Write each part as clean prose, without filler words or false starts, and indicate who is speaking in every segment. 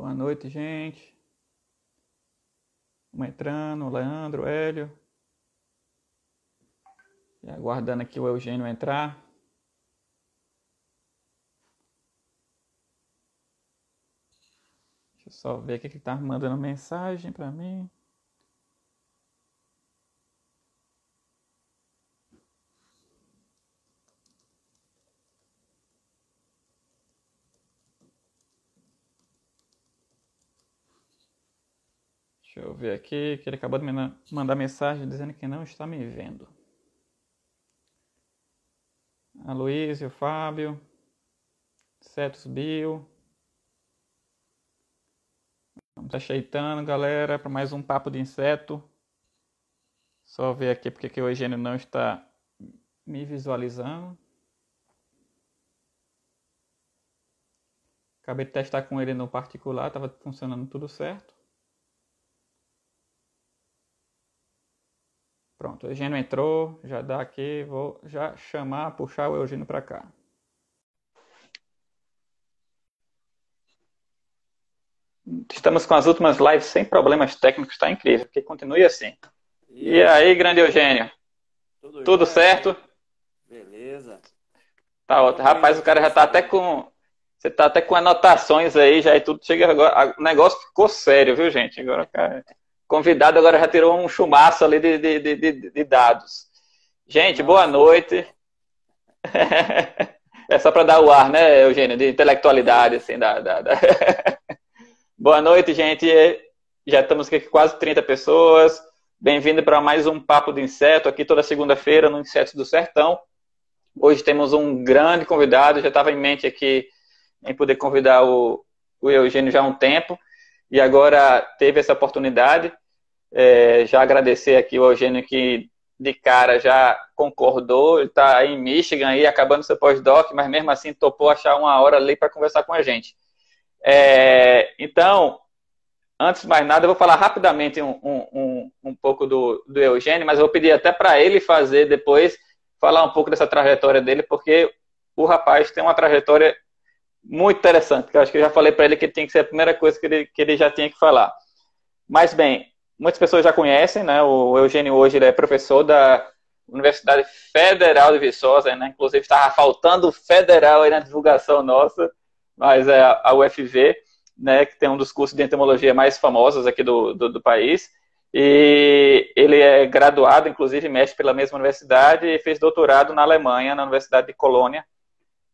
Speaker 1: Boa noite, gente. Vamos entrando, o Leandro, o Hélio. E aguardando aqui o Eugênio entrar. Deixa eu só ver aqui que ele tá mandando mensagem pra mim. Deixa eu ver aqui, que ele acabou de me mandar mensagem dizendo que não está me vendo. A Luísa, o Fábio, Cetus Bio. Vamos ajeitando, galera, para mais um papo de inseto. Só ver aqui porque que o Eugênio não está me visualizando. Acabei de testar com ele no particular, estava funcionando tudo certo. Pronto, o Eugênio entrou, já dá aqui, vou já chamar, puxar o Eugênio para cá. Estamos com as últimas lives sem problemas técnicos, está incrível, porque continue assim. E aí, grande Eugênio? Tudo certo?
Speaker 2: Beleza.
Speaker 1: Tá ótimo. Rapaz, o cara já tá até com. Você tá até com anotações aí, já e tudo. Chega agora. O negócio ficou sério, viu, gente? Agora, cara, convidado agora já tirou um chumaço ali de dados. Gente, boa noite. É só para dar o ar, né, Eugênio? De intelectualidade, assim, Boa noite, gente. Já estamos aqui com quase 30 pessoas. Bem-vindo para mais um Papo de Inseto, aqui toda segunda-feira no Insetos do Sertão. Hoje temos um grande convidado, já estava em mente aqui em poder convidar o Eugênio já há um tempo, e agora teve essa oportunidade. Já agradecer aqui o Eugênio que de cara já concordou, ele está aí em Michigan, aí, acabando seu pós-doc, mas mesmo assim topou achar uma hora ali para conversar com a gente. Então, antes de mais nada, eu vou falar rapidamente um pouco do Eugênio, mas eu vou pedir até para ele fazer depois, falar um pouco dessa trajetória dele, porque o rapaz tem uma trajetória muito interessante, que eu acho que eu já falei para ele que tinha que ser a primeira coisa que ele já tinha que falar. Mas, bem, muitas pessoas já conhecem, né? O Eugênio hoje ele é professor da Universidade Federal de Viçosa, né? Inclusive estava faltando o federal aí na divulgação nossa, mas é a UFV, né? Que tem um dos cursos de entomologia mais famosos aqui do país. E ele é graduado, inclusive, mestre pela mesma universidade e fez doutorado na Alemanha, na Universidade de Colônia,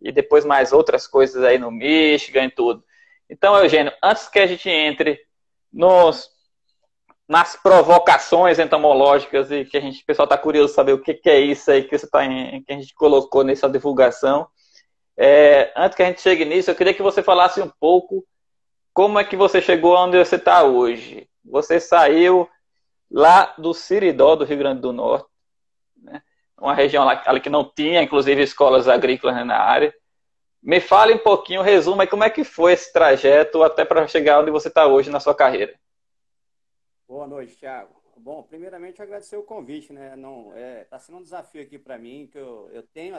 Speaker 1: e depois mais outras coisas aí no Michigan e tudo. Então, Eugênio, antes que a gente entre nas provocações entomológicas e que o pessoal está curioso saber o que é isso aí que que a gente colocou nessa divulgação, antes que a gente chegue nisso, eu queria que você falasse um pouco como é que você chegou onde você está hoje. Você saiu lá do Siridó, do Rio Grande do Norte, né? Uma região lá que não tinha, inclusive, escolas agrícolas na área. Me fale um pouquinho, resuma aí como é que foi esse trajeto até para chegar onde você está hoje na sua carreira.
Speaker 2: Boa noite, Thiago. Bom, primeiramente agradecer o convite, né? Não, tá sendo um desafio aqui para mim, que eu tenho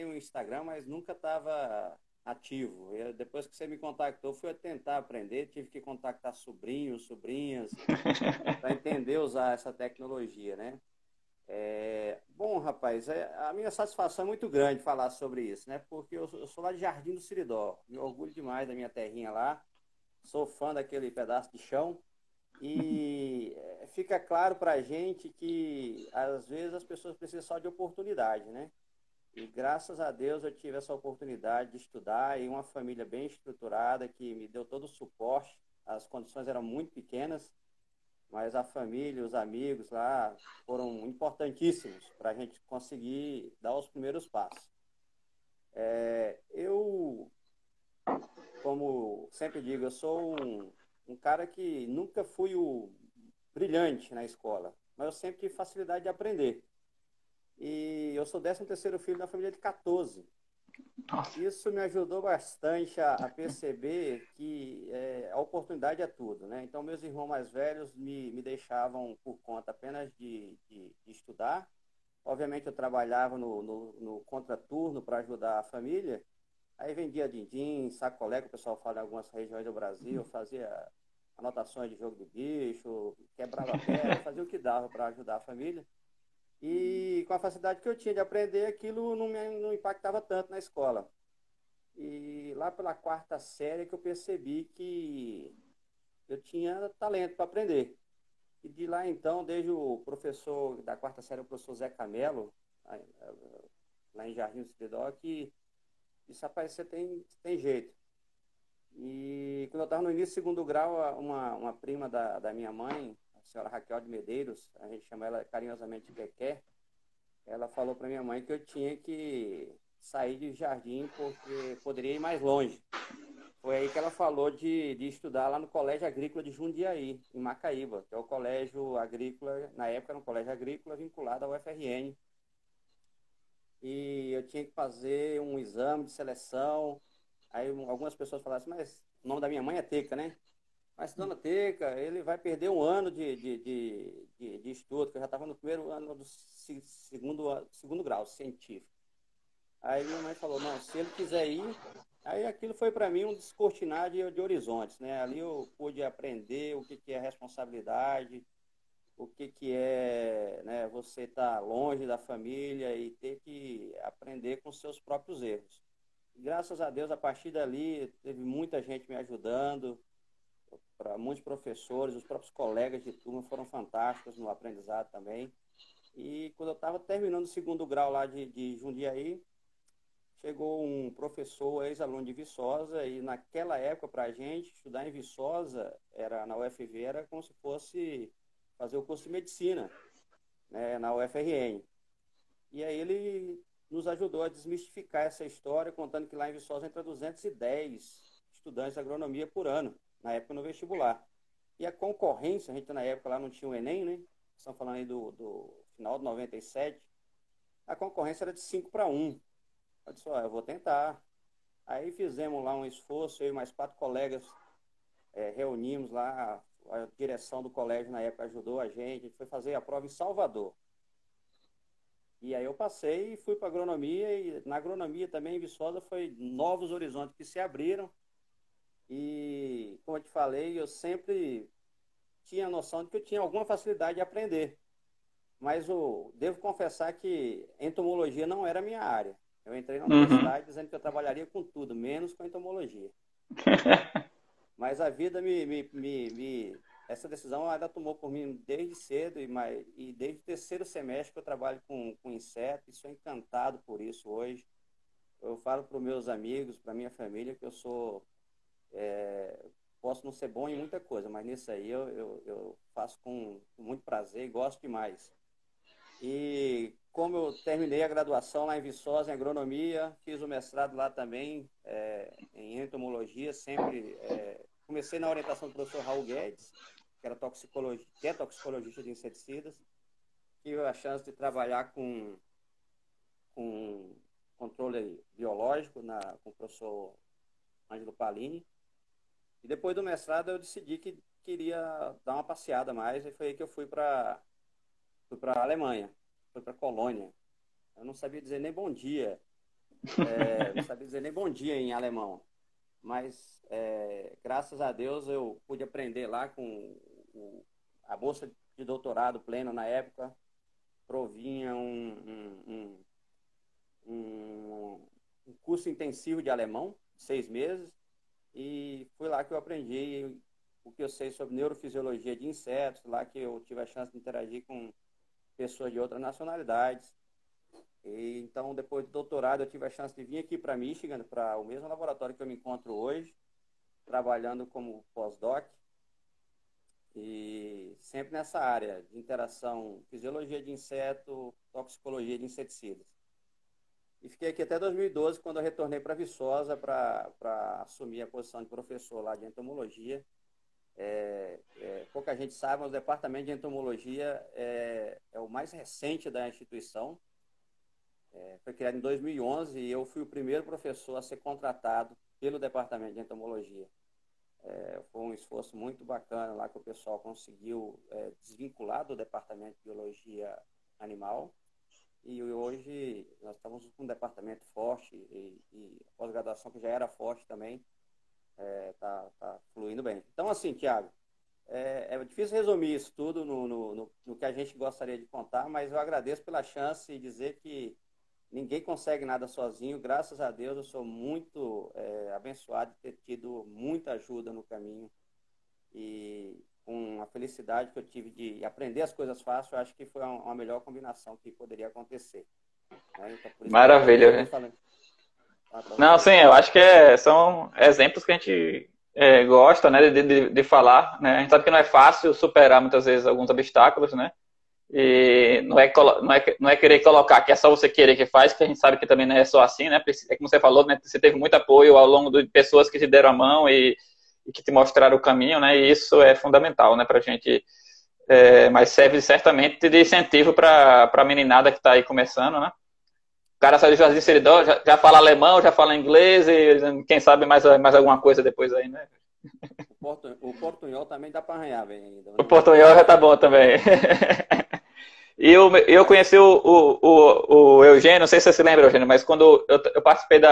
Speaker 2: um Instagram, mas nunca estava ativo. Depois que você me contactou, fui a tentar aprender, tive que contactar sobrinhos, sobrinhas, para entender usar essa tecnologia, né? Bom, rapaz, a minha satisfação é muito grande falar sobre isso, né? Porque eu sou lá de Jardim do Siridó, me orgulho demais da minha terrinha lá, sou fã daquele pedaço de chão. E fica claro para a gente que às vezes as pessoas precisam só de oportunidade, né? E graças a Deus eu tive essa oportunidade de estudar em uma família bem estruturada que me deu todo o suporte. As condições eram muito pequenas, mas a família, os amigos lá foram importantíssimos para a gente conseguir dar os primeiros passos. Eu, como sempre digo, eu sou um cara que nunca fui o brilhante na escola, mas eu sempre tive facilidade de aprender. E eu sou 13º filho da família de 14.
Speaker 1: Nossa.
Speaker 2: Isso me ajudou bastante a perceber que a oportunidade é tudo, né? Então, meus irmãos mais velhos me deixavam por conta apenas de estudar. Obviamente, eu trabalhava no contraturno para ajudar a família, Aí vendia din-din, sacolé, que o pessoal fala em algumas regiões do Brasil, fazia anotações de jogo de bicho, quebrava pedra, fazia o que dava para ajudar a família. E com a facilidade que eu tinha de aprender, aquilo não impactava tanto na escola. E lá pela quarta série que eu percebi que eu tinha talento para aprender. E de lá então, desde o professor da quarta série, o professor Zé Camelo, lá em Jardim do Cidadó, que disse, rapaz, você tem jeito. E quando eu estava no início do segundo grau, uma prima da minha mãe, a senhora Raquel de Medeiros, a gente chama ela carinhosamente de Keké, ela falou para minha mãe que eu tinha que sair de Jardim porque poderia ir mais longe. Foi aí que ela falou de estudar lá no Colégio Agrícola de Jundiaí, em Macaíba, que é o colégio agrícola, na época era um colégio agrícola vinculado ao UFRN. E eu tinha que fazer um exame de seleção. Aí algumas pessoas falaram assim, mas o nome da minha mãe é Teca, né? Mas, dona Teca, ele vai perder um ano de estudo, que eu já estava no primeiro ano do segundo grau científico. Aí minha mãe falou, não, se ele quiser ir, aí aquilo foi para mim um descortinar de horizontes, né? Ali eu pude aprender o que é responsabilidade, o que é, né, você estar longe da família e ter que aprender com seus próprios erros. E, graças a Deus, a partir dali, teve muita gente me ajudando, para muitos professores, os próprios colegas de turma foram fantásticos no aprendizado também. E quando eu estava terminando o segundo grau lá de Jundiaí, chegou um professor, ex-aluno de Viçosa, e naquela época, para a gente, estudar em Viçosa, era, na UFV, era como se fosse fazer o curso de medicina, né, na UFRN. E aí ele nos ajudou a desmistificar essa história, contando que lá em Viçosa entra 210 estudantes de agronomia por ano, na época no vestibular. E a concorrência, a gente na época lá não tinha o Enem, né? Estamos falando aí do final de 97, a concorrência era de 5 para 1. Eu disse, ó, eu vou tentar. Aí fizemos lá um esforço, eu e mais 4 colegas reunimos lá, a direção do colégio na época ajudou a gente foi fazer a prova em Salvador. E aí eu passei e fui para agronomia, e na agronomia também em Viçosa foi novos horizontes que se abriram. E, como eu te falei, eu sempre tinha a noção de que eu tinha alguma facilidade de aprender. Mas devo confessar que entomologia não era a minha área. Eu entrei na
Speaker 1: Uhum.
Speaker 2: universidade dizendo que eu trabalharia com tudo, menos com entomologia. Mas a vida essa decisão ela tomou por mim desde cedo e desde o terceiro semestre que eu trabalho com insetos e sou encantado por isso hoje. Eu falo para os meus amigos, para minha família, que eu posso não ser bom em muita coisa, mas nisso aí eu faço com muito prazer e gosto demais. E como eu terminei a graduação lá em Viçosa, em agronomia, fiz o mestrado lá também, em entomologia, sempre comecei na orientação do professor Raul Guedes, que é toxicologista de inseticidas. Tive a chance de trabalhar com controle biológico com o professor Ângelo Palini. E depois do mestrado eu decidi que queria dar uma passeada mais, e foi aí que eu fui para a Alemanha, fui para a Colônia. Eu não sabia dizer nem bom dia, não sabia dizer nem bom dia em alemão, mas graças a Deus eu pude aprender lá com a bolsa de doutorado plena na época, provinha um curso intensivo de alemão, 6 meses, e foi lá que eu aprendi o que eu sei sobre neurofisiologia de insetos, lá que eu tive a chance de interagir com pessoas de outras nacionalidades. E, então, depois do doutorado, eu tive a chance de vir aqui para Michigan, para o mesmo laboratório que eu me encontro hoje, trabalhando como pós-doc, e sempre nessa área de interação, fisiologia de inseto, toxicologia de inseticidas. E fiquei aqui até 2012, quando eu retornei para Viçosa para assumir a posição de professor lá de entomologia. Pouca gente sabe, mas o departamento de entomologia é o mais recente da instituição. Foi criado em 2011 e eu fui o primeiro professor a ser contratado pelo departamento de entomologia. Foi um esforço muito bacana lá que o pessoal conseguiu desvincular do departamento de biologia animal e hoje nós estamos com um departamento forte e pós-graduação que já era forte também, tá fluindo bem. Então, assim, Tiago, é difícil resumir isso tudo no que a gente gostaria de contar, mas eu agradeço pela chance de dizer que ninguém consegue nada sozinho. Graças a Deus, eu sou muito abençoado de ter tido muita ajuda no caminho. E com a felicidade que eu tive de aprender as coisas fácil, eu acho que foi uma melhor combinação que poderia acontecer. Né? Então, por isso que eu
Speaker 1: Maravilha,
Speaker 2: agradeço
Speaker 1: né?
Speaker 2: falando para
Speaker 1: Não,
Speaker 2: você.
Speaker 1: sim, eu acho que são exemplos que a gente gosta, né, de falar, né? A gente sabe que não é fácil superar muitas vezes alguns obstáculos, né? E não é querer colocar que é só você querer que faz, que a gente sabe que também não é só assim, né? É como você falou, né? Você teve muito apoio ao longo de pessoas que te deram a mão e que te mostraram o caminho, né? E isso é fundamental, né? Pra gente, mas serve certamente de incentivo para a meninada que está aí começando, né? O cara sai do Jardim Seridó, já fala alemão, já fala inglês e quem sabe mais alguma coisa depois aí, né?
Speaker 2: O portunhol também dá para arranhar bem ainda.
Speaker 1: O
Speaker 2: Não,
Speaker 1: portunhol já tá bom também. E eu
Speaker 2: mas,
Speaker 1: conheci o Eugênio, não sei se você se lembra, Eugênio, mas quando eu participei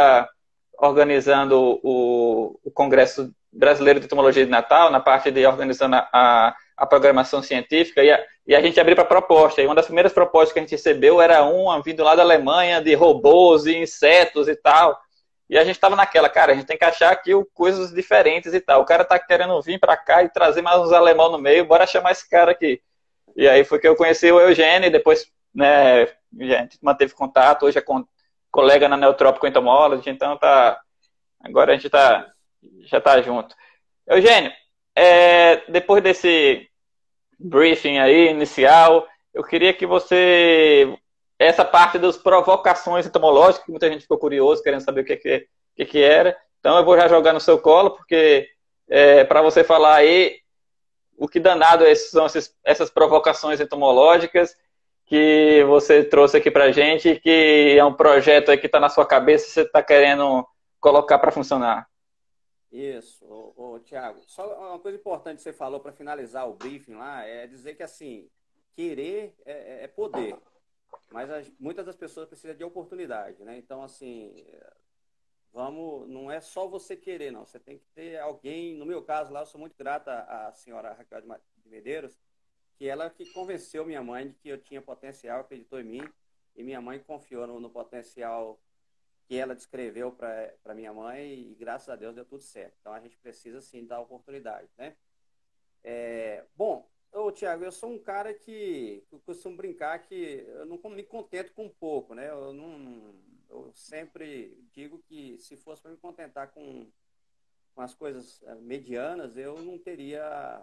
Speaker 1: organizando o Congresso Brasileiro de Entomologia de Natal, na parte de organizando a programação científica, e a gente abriu para proposta. E uma das primeiras propostas que a gente recebeu era uma vindo lá da Alemanha, de robôs e insetos e tal. E a gente estava naquela, cara, a gente tem que achar aqui coisas diferentes e tal. O cara tá querendo vir para cá e trazer mais uns alemão no meio, bora chamar esse cara aqui. E aí foi que eu conheci o Eugênio, e depois, né, a gente manteve contato, hoje é colega na Neotrópico Entomology, então agora a gente
Speaker 2: isso.
Speaker 1: já tá junto. Eugênio, depois desse briefing aí inicial, eu queria que essa parte das provocações entomológicas, que muita gente ficou curioso, querendo saber o que era, então eu vou já jogar no seu colo, porque para você falar aí o que danado são essas provocações entomológicas que você trouxe aqui para a gente, que é um projeto aí que está na sua cabeça e você está querendo colocar para funcionar.
Speaker 2: Isso, Tiago. Só uma coisa importante que você falou para finalizar o briefing lá é dizer que assim, querer é poder, mas muitas das pessoas precisam de oportunidade, né? Então, assim, não é só você querer, não. Você tem que ter alguém, no meu caso lá, eu sou muito grata à senhora Raquel de Medeiros, que ela que convenceu minha mãe de que eu tinha potencial, acreditou em mim, e minha mãe confiou no potencial que ela descreveu para minha mãe e graças a Deus deu tudo certo. Então a gente precisa sim dar oportunidade, né? Bom, Tiago, eu sou um cara que eu costumo brincar que eu não me contento com pouco, né? Eu sempre digo que se fosse para me contentar com as coisas medianas, eu não teria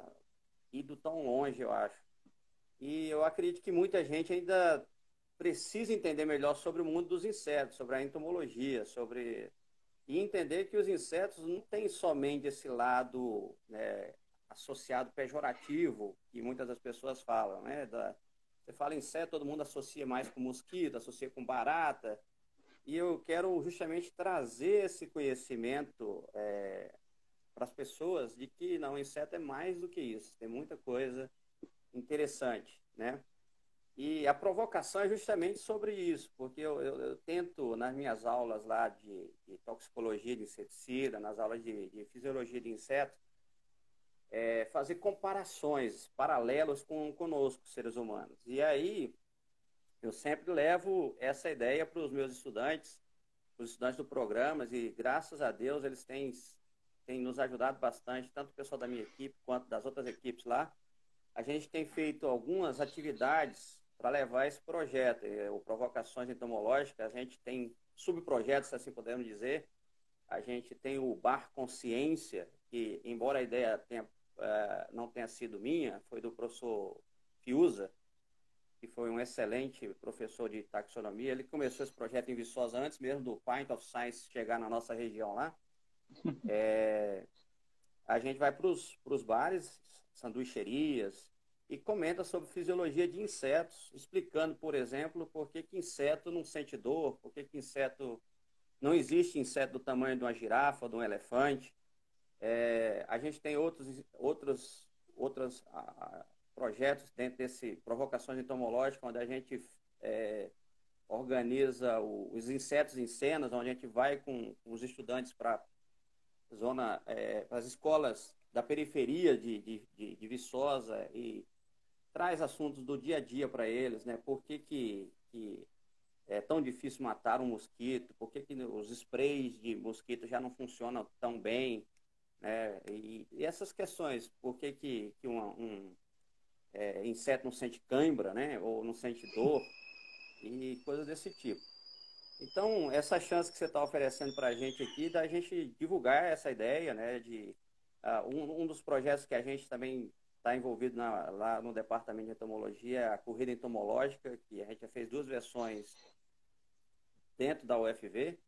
Speaker 2: ido tão longe, eu acho. E eu acredito que muita gente ainda precisa entender melhor sobre o mundo dos insetos, sobre a entomologia, e entender que os insetos não têm somente esse lado, né, associado pejorativo que muitas das pessoas falam, né? Você fala inseto, todo mundo associa mais com mosquito, associa com barata, e eu quero justamente trazer esse conhecimento para as pessoas de que não, inseto é mais do que isso, tem muita coisa interessante, né? E a provocação é justamente sobre isso, porque eu tento, nas minhas aulas lá de toxicologia de inseticida, nas aulas de fisiologia de inseto, fazer comparações, paralelos conosco, seres humanos. E aí, eu sempre levo essa ideia para os meus estudantes, para os estudantes do programa, e graças a Deus eles têm nos ajudado bastante, tanto o pessoal da minha equipe quanto das outras equipes lá. A gente tem feito algumas atividades para levar esse projeto, o Provocações Entomológicas. A gente tem subprojetos, assim podemos dizer. A gente tem o Bar Consciência, que, embora a ideia não tenha sido minha, foi do professor Fiuza, que foi um excelente professor de taxonomia. Ele começou esse projeto em Viçosa antes mesmo do Pint of Science chegar na nossa região lá. A gente vai para os bares, sanduicherias, e comenta sobre fisiologia de insetos, explicando, por exemplo, por que inseto não sente dor, por que inseto não existe inseto do tamanho de uma girafa, de um elefante. A gente tem outros projetos dentro desse Provocações Entomológicas, onde a gente organiza os insetos em cenas, onde a gente vai com os estudantes para as escolas da periferia de Viçosa e traz assuntos do dia a dia para eles, né? Por que é tão difícil matar um mosquito? Por que os sprays de mosquito já não funcionam tão bem? Né? E essas questões, por que um inseto não sente cãibra, né? Ou não sente dor? E coisas desse tipo. Então, essa chance que você está oferecendo para a gente aqui, da gente divulgar essa ideia, né? Um dos projetos que a gente também está envolvido lá no Departamento de Entomologia, é a Corrida Entomológica, que a gente já fez 2 versões dentro da UFV,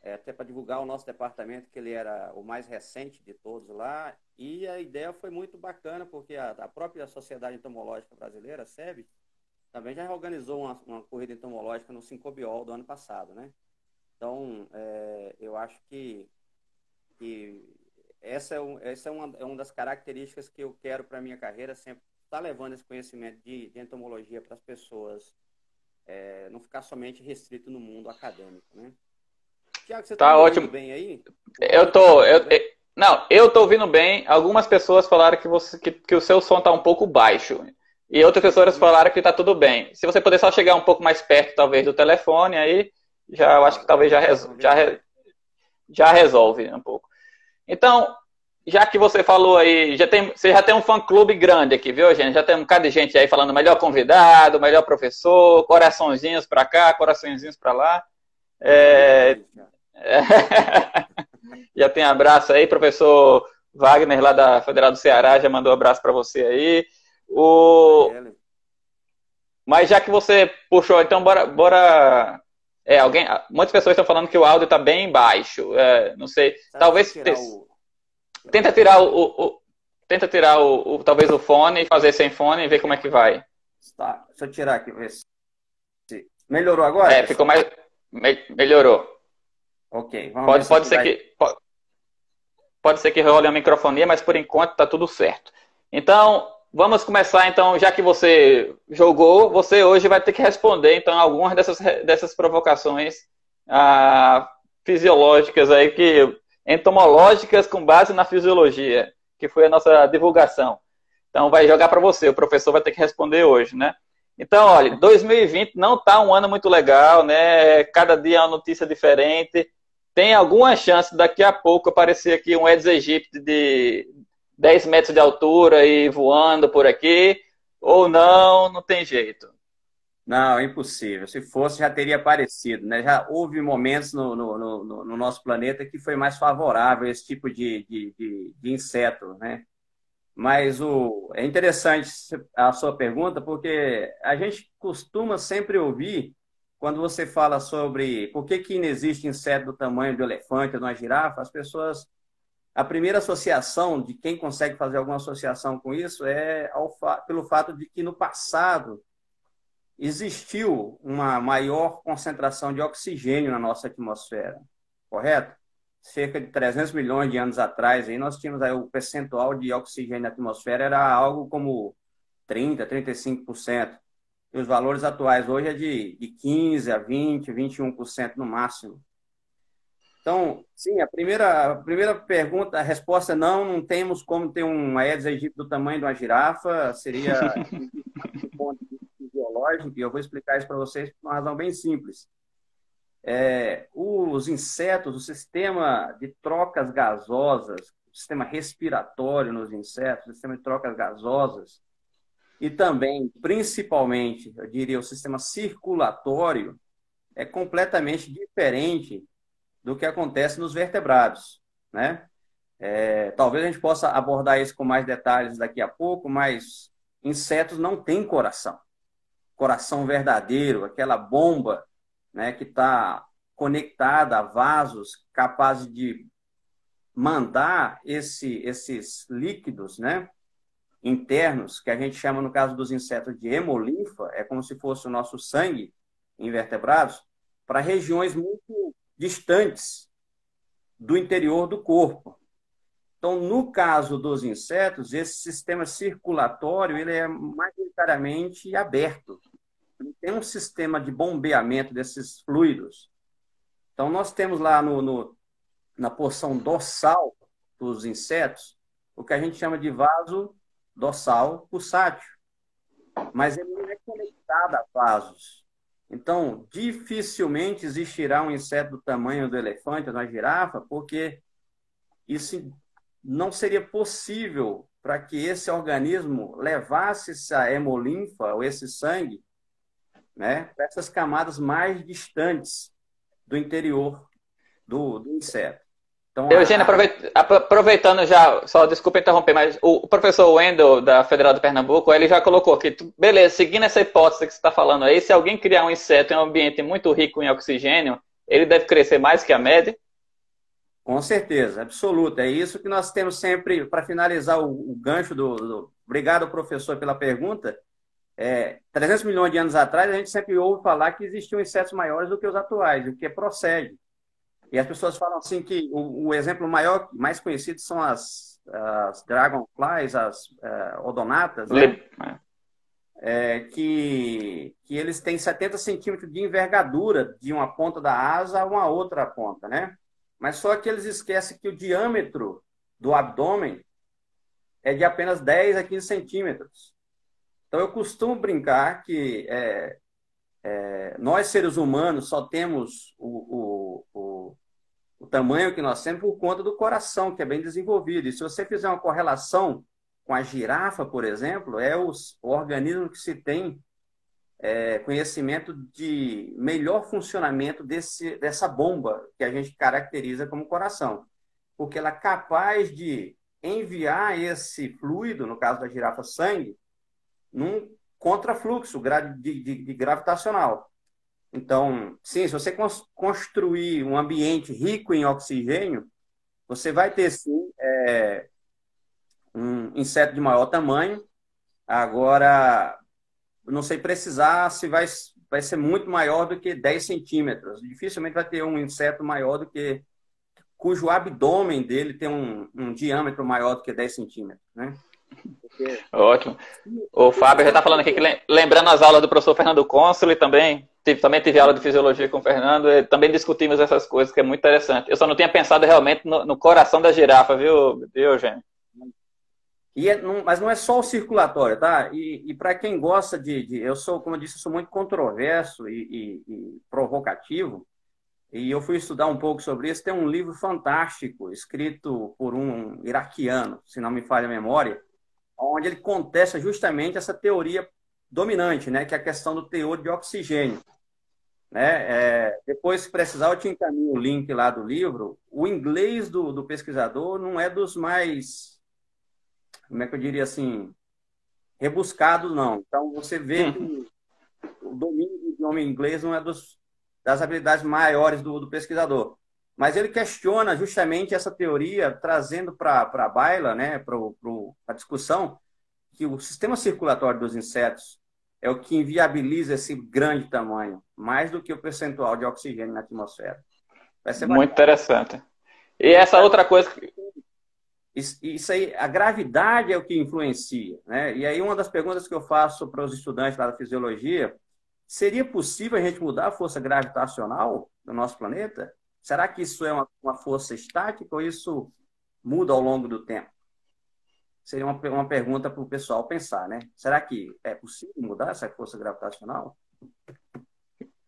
Speaker 2: até para divulgar o nosso departamento, que ele era o mais recente de todos lá, e a ideia foi muito bacana, porque a própria Sociedade Entomológica Brasileira, a SEB, também já organizou uma corrida entomológica no Sincobiol do ano passado, né? Então, eu acho que essa é uma das características que eu quero para a minha carreira, sempre estar levando esse conhecimento de entomologia para as pessoas, não ficar somente restrito no mundo acadêmico, né? Tiago, você está
Speaker 1: Tá
Speaker 2: me
Speaker 1: ótimo.
Speaker 2: ouvindo bem aí?
Speaker 1: Não, eu tô ouvindo bem. Algumas pessoas falaram que o seu som tá um pouco baixo. E outras pessoas falaram que tá tudo bem. Se você puder só chegar um pouco mais perto, talvez, do telefone, aí eu acho que talvez já resolve um pouco. Então, já que você falou aí, você já tem um fã-clube grande aqui, viu, gente? Já tem um bocado de gente aí falando melhor convidado, melhor professor, coraçõezinhos pra cá, coraçõezinhos pra lá. Já tem abraço aí, professor Wagner, lá da Federal do Ceará, já mandou um abraço para você aí. Mas já que você puxou, então bora. Muitas pessoas estão falando que o áudio está bem baixo. Não sei. Talvez. Tenta tirar talvez o fone e fazer sem fone e ver como é que vai.
Speaker 2: Tá. Deixa eu tirar aqui. Ver se... Melhorou agora?
Speaker 1: Ficou mais. Melhorou.
Speaker 2: Ok,
Speaker 1: pode ser que role a microfonia, mas por enquanto está tudo certo. Então, vamos começar. Então, já que você jogou, você hoje vai ter que responder então algumas dessas provocações fisiológicas aí, entomológicas com base na fisiologia, que foi a nossa divulgação. Então, vai jogar para você. O professor vai ter que responder hoje, né? Então, olha, 2020 não está um ano muito legal, né? Cada dia é uma notícia diferente. Tem alguma chance daqui a pouco aparecer aqui um Aedes aegypti de 10 metros de altura e voando por aqui? Ou não tem jeito?
Speaker 2: Não, é impossível. Se fosse, já teria aparecido, né? Já houve momentos no nosso planeta que foi mais favorável a esse tipo de inseto, né? Mas é interessante a sua pergunta, porque a gente costuma sempre ouvir, quando você fala sobre por que não existe inseto do tamanho do elefante ou de uma girafa, as pessoas, a primeira associação de quem consegue fazer alguma associação com isso é pelo fato de que no passado existiu uma maior concentração de oxigênio na nossa atmosfera, correto? Cerca de 300 milhões de anos atrás, aí nós tínhamos aí o percentual de oxigênio na atmosfera era algo como 30%, 35%. E os valores atuais hoje é de 15% a 20%, 21% no máximo. Então, sim, a primeira pergunta, a resposta é não temos como ter um Aedes aegypti do tamanho de uma girafa, seria do ponto de vista fisiológico, e eu vou explicar isso para vocês por uma razão bem simples. Os insetos, o sistema de trocas gasosas, o sistema respiratório nos insetos, o sistema de trocas gasosas, e também, principalmente, eu diria, o sistema circulatório, é completamente diferente do que acontece nos vertebrados, né? Talvez a gente possa abordar isso com mais detalhes daqui a pouco, mas insetos não têm coração. Coração verdadeiro, aquela bomba, né, que está conectada a vasos capazes de mandar esses líquidos, né, internos, que a gente chama, no caso dos insetos, de hemolinfa, é como se fosse o nosso sangue em vertebrados, para regiões muito distantes do interior do corpo. Então, no caso dos insetos, esse sistema circulatório ele é majoritariamente aberto. Não tem um sistema de bombeamento desses fluidos. Então, nós temos lá na porção dorsal dos insetos o que a gente chama de vaso dorsal pulsátil, mas ele não é conectado a vasos. Então, dificilmente existirá um inseto do tamanho do elefante ou da girafa, porque isso não seria possível para que esse organismo levasse essa hemolinfa ou esse sangue, né, para essas camadas mais distantes do interior do inseto. Então,
Speaker 1: Eugênio, aproveitando já, só desculpa interromper, mas o professor Wendel, da Federal de Pernambuco, ele já colocou aqui, beleza, seguindo essa hipótese que você está falando aí, se alguém criar um inseto em um ambiente muito rico em oxigênio, ele deve crescer mais que a média?
Speaker 2: Com certeza, absoluta. É isso que nós temos sempre, para finalizar o gancho Obrigado, professor, pela pergunta. 300 milhões de anos atrás, a gente sempre ouve falar que existiam insetos maiores do que os atuais, o que procede. E as pessoas falam assim que o exemplo maior, mais conhecido são as dragonflies, as odonatas, né? Que eles têm 70 centímetros de envergadura de uma ponta da asa a uma outra ponta, né? Mas só que eles esquecem que o diâmetro do abdômen é de apenas 10 a 15 centímetros. Então, eu costumo brincar que nós, seres humanos, só temos o tamanho que nós temos por conta do coração, que é bem desenvolvido. E se você fizer uma correlação com a girafa, por exemplo, é o organismo que se tem conhecimento de melhor funcionamento dessa bomba que a gente caracteriza como coração. Porque ela é capaz de enviar esse fluido, no caso da girafa, sangue, num contrafluxo de gravitacional. Então, sim, se você construir um ambiente rico em oxigênio, você vai ter, sim, um inseto de maior tamanho. Agora, não sei precisar se vai ser muito maior do que 10 centímetros. Dificilmente vai ter um inseto maior do que... cujo abdômen dele tem um diâmetro maior do que 10 centímetros, né? Porque...
Speaker 1: Ótimo. O Fábio já está falando aqui que lembrando as aulas do professor Fernando Consoli também tive aula de fisiologia com o Fernando, e também discutimos essas coisas, que é muito interessante. Eu só não tinha pensado realmente no coração da girafa, viu, Eugênio?
Speaker 2: Mas não é só o circulatório, tá? E para quem gosta eu sou, como eu disse, eu sou muito controverso e provocativo, e eu fui estudar um pouco sobre isso. Tem um livro fantástico, escrito por um iraquiano, se não me falha a memória, onde ele contesta justamente essa teoria dominante, né, que é a questão do teor de oxigênio. Né? Depois, se precisar, eu te encaminho o link lá do livro. O inglês do pesquisador não é dos mais, como é que eu diria assim, rebuscados, não. Então, você vê que o domínio do idioma inglês não é das habilidades maiores do pesquisador. Mas ele questiona justamente essa teoria, trazendo para a baila, né, para a discussão, que o sistema circulatório dos insetos é o que inviabiliza esse grande tamanho, mais do que o percentual de oxigênio na atmosfera. Vai ser
Speaker 1: muito interessante. E essa outra coisa...
Speaker 2: Isso aí, a gravidade é o que influencia, né? E aí uma das perguntas que eu faço para os estudantes lá da fisiologia, seria possível a gente mudar a força gravitacional do nosso planeta? Será que isso é uma força estática ou isso muda ao longo do tempo? Seria uma pergunta para o pessoal pensar, né? Será que é possível mudar essa força gravitacional?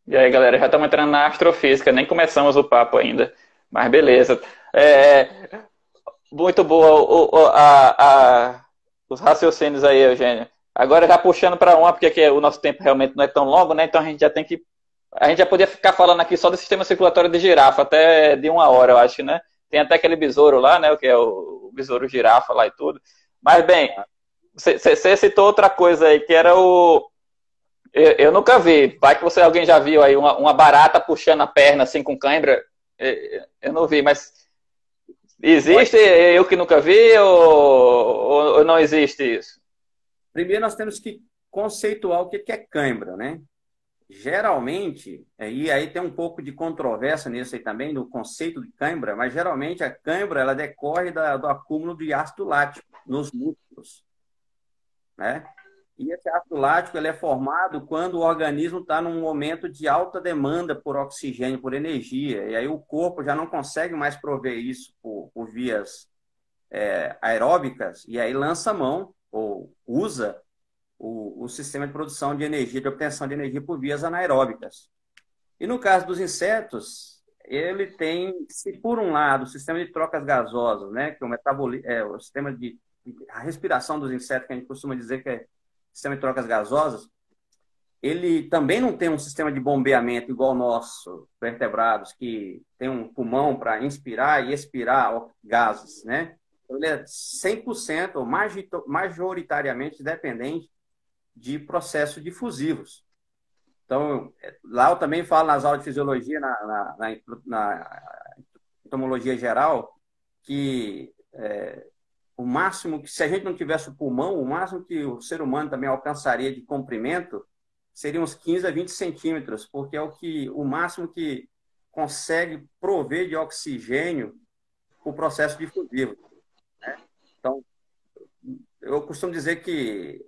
Speaker 1: E aí, galera, já estamos entrando na astrofísica, nem começamos o papo ainda, mas beleza. Muito boa os raciocínios aí, Eugênio. Agora já puxando para uma, porque aqui o nosso tempo realmente não é tão longo, né? Então a gente já podia ficar falando aqui só do sistema circulatório de girafa, até de 1 hora, eu acho, né? Tem até aquele besouro lá, né? O que é o besouro girafa lá e tudo. Mas, bem, você citou outra coisa aí, que era eu nunca vi. Vai que alguém já viu aí uma barata puxando a perna assim com cãibra. Eu não vi, mas existe? Eu que nunca vi ou não existe isso?
Speaker 2: Primeiro nós temos que conceituar o que é cãibra, né? Geralmente, e aí tem um pouco de controvérsia nisso aí também, do conceito de cãibra, mas geralmente a cãibra ela decorre do acúmulo de ácido lático nos músculos, né? E esse ácido lático ele é formado quando o organismo está num momento de alta demanda por oxigênio, por energia. E aí o corpo já não consegue mais prover isso por vias aeróbicas, e aí lança a mão, ou usa o sistema de produção de energia, de obtenção de energia por vias anaeróbicas. E no caso dos insetos, ele tem, se por um lado, o sistema de trocas gasosas, né, que é o sistema a respiração dos insetos, que a gente costuma dizer que é sistema de trocas gasosas, ele também não tem um sistema de bombeamento igual o nosso, vertebrados, que tem um pulmão para inspirar e expirar gases, né? Ele é 100% ou majoritariamente dependente de processos difusivos. Então, lá eu também falo nas aulas de fisiologia, na entomologia geral, que o máximo que, se a gente não tivesse o pulmão, o máximo que o ser humano também alcançaria de comprimento seriam uns 15 a 20 centímetros, porque é o máximo que consegue prover de oxigênio o processo difusivo, né? Então, eu costumo dizer que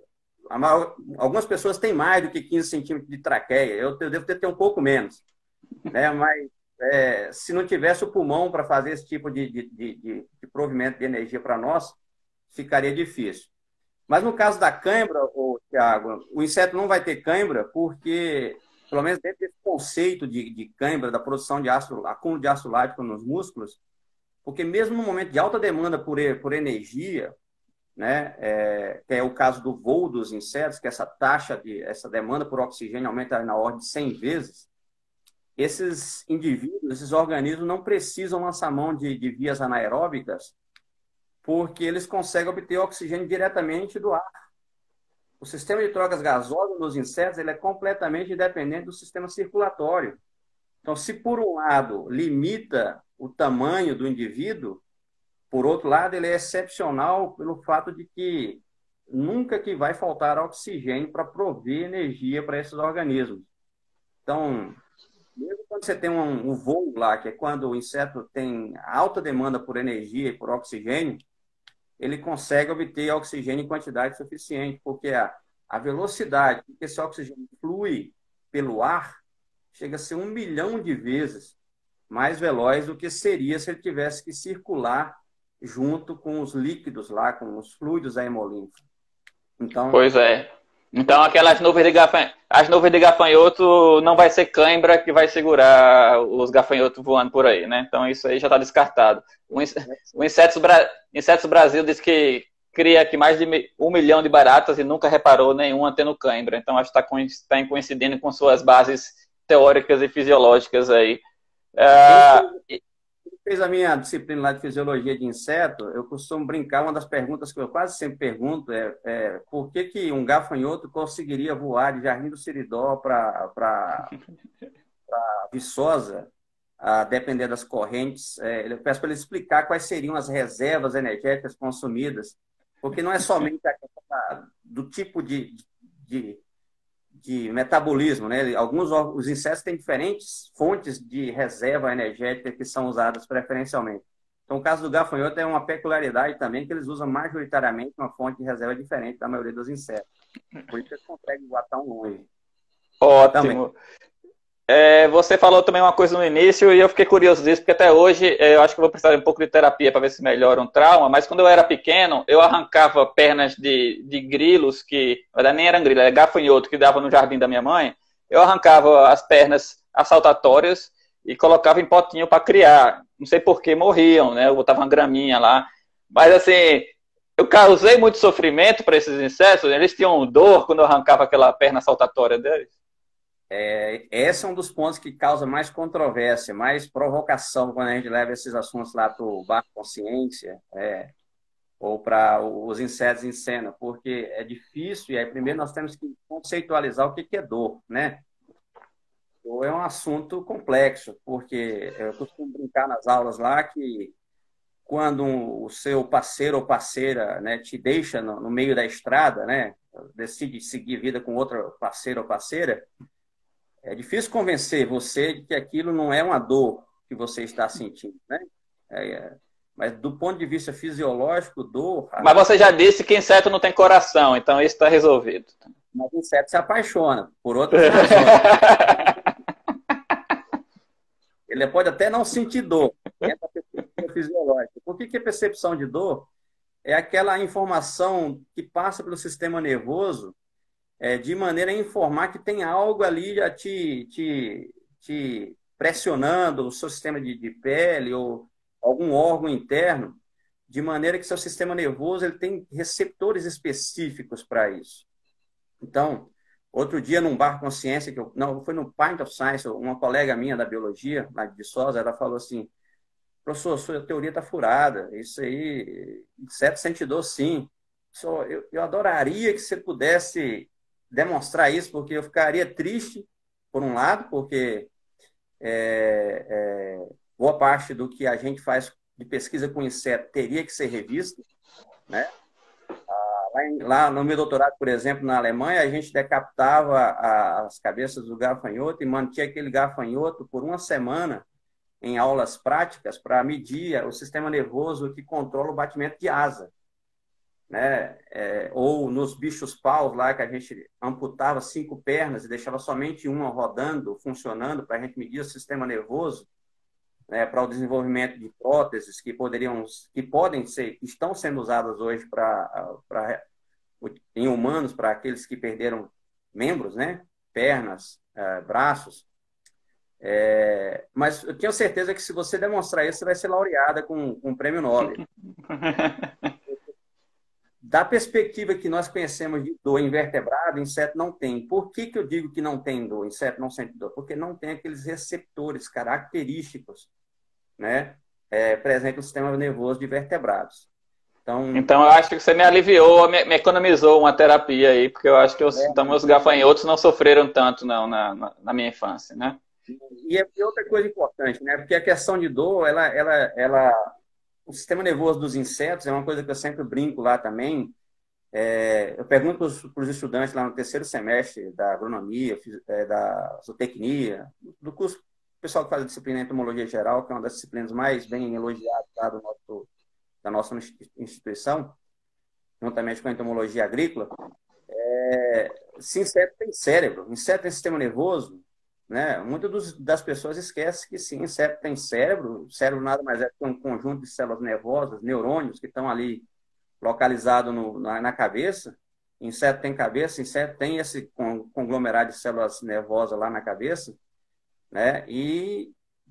Speaker 2: algumas pessoas têm mais do que 15 centímetros de traqueia, eu devo ter um pouco menos, né? Mas se não tivesse o pulmão para fazer esse tipo de provimento de energia para nós, ficaria difícil. Mas no caso da cãibra, Thiago, o inseto não vai ter cãibra porque, pelo menos dentro desse conceito de cãibra, da produção de acúmulo de ácido lático nos músculos, porque mesmo no momento de alta demanda por energia, né, que é o caso do voo dos insetos, que essa demanda por oxigênio aumenta na ordem de 100 vezes, esses indivíduos, esses organismos não precisam lançar mão de vias anaeróbicas porque eles conseguem obter oxigênio diretamente do ar. O sistema de trocas gasosas nos insetos ele é completamente dependente do sistema circulatório. Então, se por um lado limita o tamanho do indivíduo, por outro lado, ele é excepcional pelo fato de que nunca que vai faltar oxigênio para prover energia para esses organismos. Então, mesmo quando você tem um voo lá, que é quando o inseto tem alta demanda por energia e por oxigênio, ele consegue obter oxigênio em quantidade suficiente, porque a velocidade que esse oxigênio flui pelo ar chega a ser 1 milhão de vezes mais veloz do que seria se ele tivesse que circular junto com os líquidos lá, com os fluidos da hemolinfa. Então,
Speaker 1: pois é. Então aquelas as nuvens de gafanhoto não vai ser cãibra que vai segurar os gafanhotos voando por aí, né? Então isso aí já está descartado. O Insetos Brasil diz que cria aqui mais de 1 milhão de baratas e nunca reparou nenhuma tendo cãibra. Então acho que está coincidindo com suas bases teóricas e fisiológicas aí.
Speaker 2: Fez a minha disciplina lá de fisiologia de inseto, eu costumo brincar, uma das perguntas que eu quase sempre pergunto por que um gafanhoto conseguiria voar de Jardim do Seridó para Viçosa, a depender das correntes. Eu peço para ele explicar quais seriam as reservas energéticas consumidas, porque não é somente a questão do tipo de metabolismo, né? Os insetos têm diferentes fontes de reserva energética que são usadas preferencialmente. Então, o caso do gafanhoto é uma peculiaridade também, que eles usam majoritariamente uma fonte de reserva diferente da maioria dos insetos. Por isso eles conseguem voar tão longe.
Speaker 1: Ótimo. Também. Você falou também uma coisa no início e eu fiquei curioso disso, porque até hoje eu acho que eu vou precisar de um pouco de terapia para ver se melhora um trauma, mas quando eu era pequeno, eu arrancava pernas de grilos, que na verdade nem eram grilos, era gafanhoto que dava no jardim da minha mãe, eu arrancava as pernas assaltatórias e colocava em potinho para criar. Não sei por que morriam, né? Eu botava uma graminha lá. Mas assim, eu causei muito sofrimento para esses insetos, eles tinham dor quando eu arrancava aquela perna saltatória deles.
Speaker 2: Esse é um dos pontos que causa mais controvérsia, mais provocação quando a gente leva esses assuntos lá para o Bar Consciência ou para os insetos em cena, porque é difícil e aí primeiro nós temos que conceitualizar o que é dor, né? Dor é um assunto complexo, porque eu costumo brincar nas aulas lá que quando o seu parceiro ou parceira, né, te deixa no meio da estrada, né, decide seguir vida com outro parceiro ou parceira, é difícil convencer você de que aquilo não é uma dor que você está sentindo, né? Mas do ponto de vista fisiológico, dor...
Speaker 1: Mas você já disse que inseto não tem coração, então isso está resolvido.
Speaker 2: Mas o inseto se apaixona por outras razões. Ele pode até não sentir dor, dentro da percepção fisiológica. Por que a percepção de dor é aquela informação que passa pelo sistema nervoso de maneira a informar que tem algo ali já te pressionando, o seu sistema de pele ou algum órgão interno, de maneira que seu sistema nervoso ele tem receptores específicos para isso. Então, outro dia, num Bar Consciência, não, foi no Pint of Science, uma colega minha da biologia, lá de Viçosa, ela falou assim, professor, sua teoria está furada, isso aí, inseto sente dor sim. Eu adoraria que você pudesse demonstrar isso, porque eu ficaria triste, por um lado, porque boa parte do que a gente faz de pesquisa com inseto teria que ser revista, né? Lá no meu doutorado, por exemplo, na Alemanha, a gente decapitava as cabeças do gafanhoto e mantinha aquele gafanhoto por uma semana em aulas práticas para medir o sistema nervoso que controla o batimento de asa. Né? Ou nos bichos-paus lá, que a gente amputava 5 pernas e deixava somente uma rodando, funcionando, para a gente medir o sistema nervoso, né, para o desenvolvimento de próteses que podem ser, estão sendo usadas hoje em humanos, para aqueles que perderam membros, né, pernas, braços. Mas eu tenho certeza que se você demonstrar isso, você vai ser laureada com um prêmio Nobel. Da perspectiva que nós conhecemos de dor invertebrado, inseto não tem. Por que eu digo que não tem dor? Inseto não sente dor? Porque não tem aqueles receptores característicos, né, presentes no sistema nervoso de vertebrados.
Speaker 1: Então eu acho que você me aliviou, me economizou uma terapia aí, porque eu acho que então, meus gafanhotos não sofreram tanto não, na minha infância, né?
Speaker 2: E outra coisa importante, né? Porque a questão de dor, o sistema nervoso dos insetos é uma coisa que eu sempre brinco lá também. Eu pergunto para os estudantes lá no 3º semestre da agronomia, da zootecnia, do curso, o pessoal que faz a disciplina de entomologia geral, que é uma das disciplinas mais bem elogiadas da nossa instituição, juntamente com a entomologia agrícola, se inseto tem cérebro, inseto tem sistema nervoso, né? Muitas das pessoas esquecem que sim, inseto tem cérebro, o cérebro nada mais é que um conjunto de células nervosas, neurônios que estão ali localizados na cabeça. Inseto tem cabeça, inseto tem esse conglomerado de células nervosas lá na cabeça, né?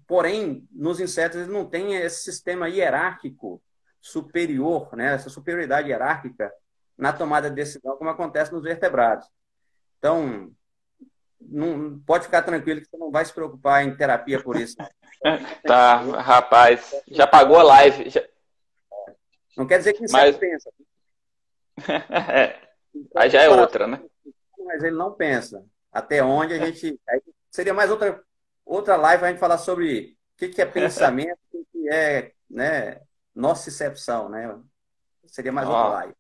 Speaker 2: Porém, nos insetos eles não têm esse sistema hierárquico superior, né? Essa superioridade hierárquica na tomada de decisão, como acontece nos vertebrados. Então, não pode ficar tranquilo que você não vai se preocupar em terapia por isso.
Speaker 1: Tá, rapaz, já pagou a live.
Speaker 2: Não quer dizer que inseto pensa.
Speaker 1: Aí já é outra, né?
Speaker 2: Mas ele não pensa. Até onde a gente... Aí seria mais outra live a gente falar sobre o que é pensamento, o que é, né, nocicepção, né? Seria mais outra live.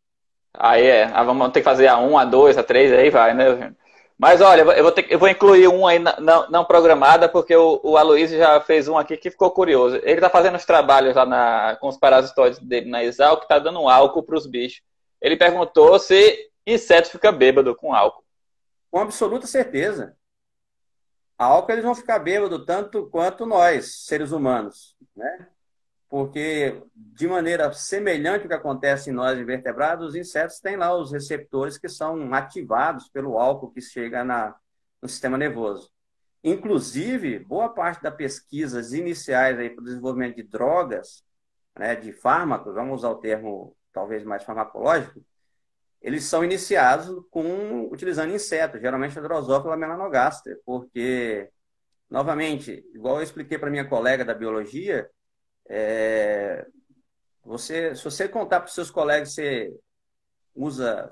Speaker 1: Aí vamos ter que fazer a 1, a 2, a 3, aí vai, né? Mas olha, eu vou incluir um aí não programada, porque o Aloysio já fez um aqui que ficou curioso. Ele está fazendo os trabalhos lá com os parasitóides dele na Exal, que está dando um álcool para os bichos. Ele perguntou se inseto fica bêbado com álcool.
Speaker 2: Com absoluta certeza. Álcool eles vão ficar bêbados tanto quanto nós, seres humanos, né? Porque, de maneira semelhante ao que acontece em nós invertebrados, os insetos têm lá os receptores que são ativados pelo álcool que chega no sistema nervoso. Inclusive, boa parte das pesquisas iniciais para o desenvolvimento de drogas, né, de fármacos, vamos usar o termo talvez mais farmacológico, eles são iniciados utilizando insetos, geralmente a Drosophila melanogaster, porque, novamente, igual eu expliquei para minha colega da biologia, se você contar para os seus colegas que você usa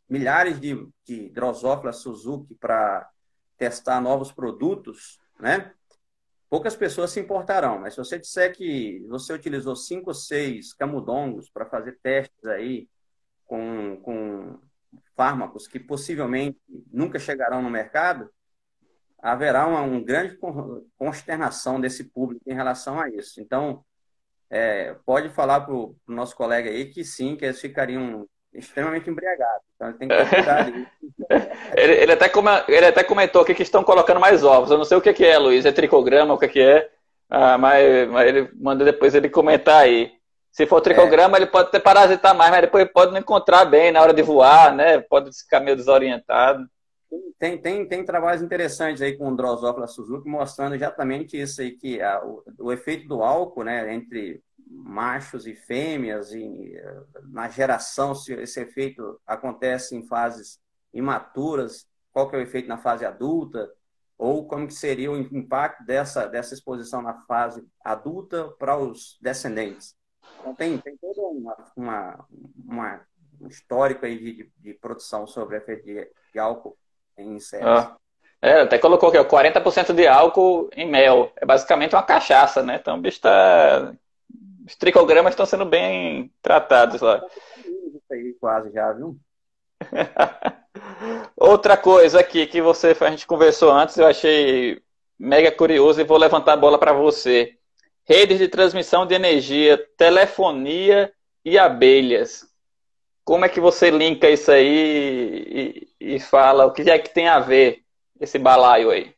Speaker 2: milhares de Drosophila Suzuki para testar novos produtos, né? Poucas pessoas se importarão, mas se você disser que você utilizou 5 ou 6 camundongos para fazer testes aí com fármacos que possivelmente nunca chegarão no mercado, haverá uma grande consternação desse público em relação a isso. Então, pode falar para o nosso colega aí que sim, que eles ficariam extremamente embriagados. Então ele tem que ter cuidado.
Speaker 1: Ele até comentou aqui que estão colocando mais ovos. Eu não sei o que é, Luiz. É tricograma, o que é? Mas ele manda depois ele comentar aí. Se for
Speaker 2: É,
Speaker 1: tricograma, ele pode até parasitar mais, mas depois pode não encontrar bem na hora de voar, né? Pode ficar meio desorientado.
Speaker 2: tem trabalhos interessantes aí com o Drosophila Suzuki mostrando exatamente isso aí, que o efeito do álcool, né, entre machos e fêmeas, na geração, se esse efeito acontece em fases imaturas, qual que é o efeito na fase adulta, ou como que seria o impacto dessa exposição na fase adulta para os descendentes. Então, tem todo um histórico aí de produção sobre o efeito de álcool em insetos.
Speaker 1: Ó. Até colocou aqui, ó, 40% de álcool em mel. É basicamente uma cachaça, né? Então o bicho tá. Os tricogramas estão sendo bem tratados lá.
Speaker 2: Isso aí quase já, viu?
Speaker 1: Outra coisa aqui que a gente conversou antes, eu achei mega curioso e vou levantar a bola para você. Redes de transmissão de energia, telefonia e abelhas. Como é que você linka isso aí e fala o que é que tem a ver esse balaio aí?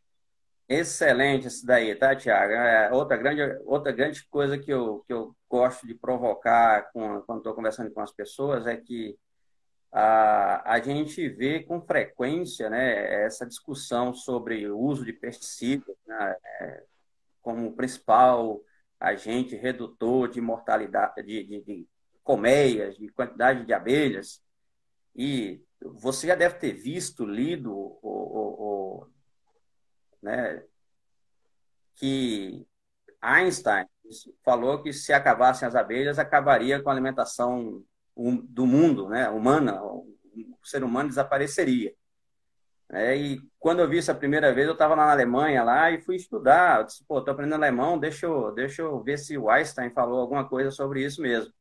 Speaker 2: Excelente isso daí, tá, Tiago? Outra grande coisa que eu gosto de provocar quando estou conversando com as pessoas é que a gente vê com frequência, né, essa discussão sobre o uso de pesticidas, né, como principal agente redutor de mortalidade, de colmeias, de quantidade de abelhas. E você já deve ter visto, lido, né, que Einstein falou que se acabassem as abelhas, acabaria com a alimentação do mundo, né, humana, o ser humano desapareceria. E quando eu vi isso a primeira vez, eu estava lá na Alemanha lá e fui estudar. Eu disse, pô, estou aprendendo alemão, deixa eu ver se o Einstein falou alguma coisa sobre isso mesmo.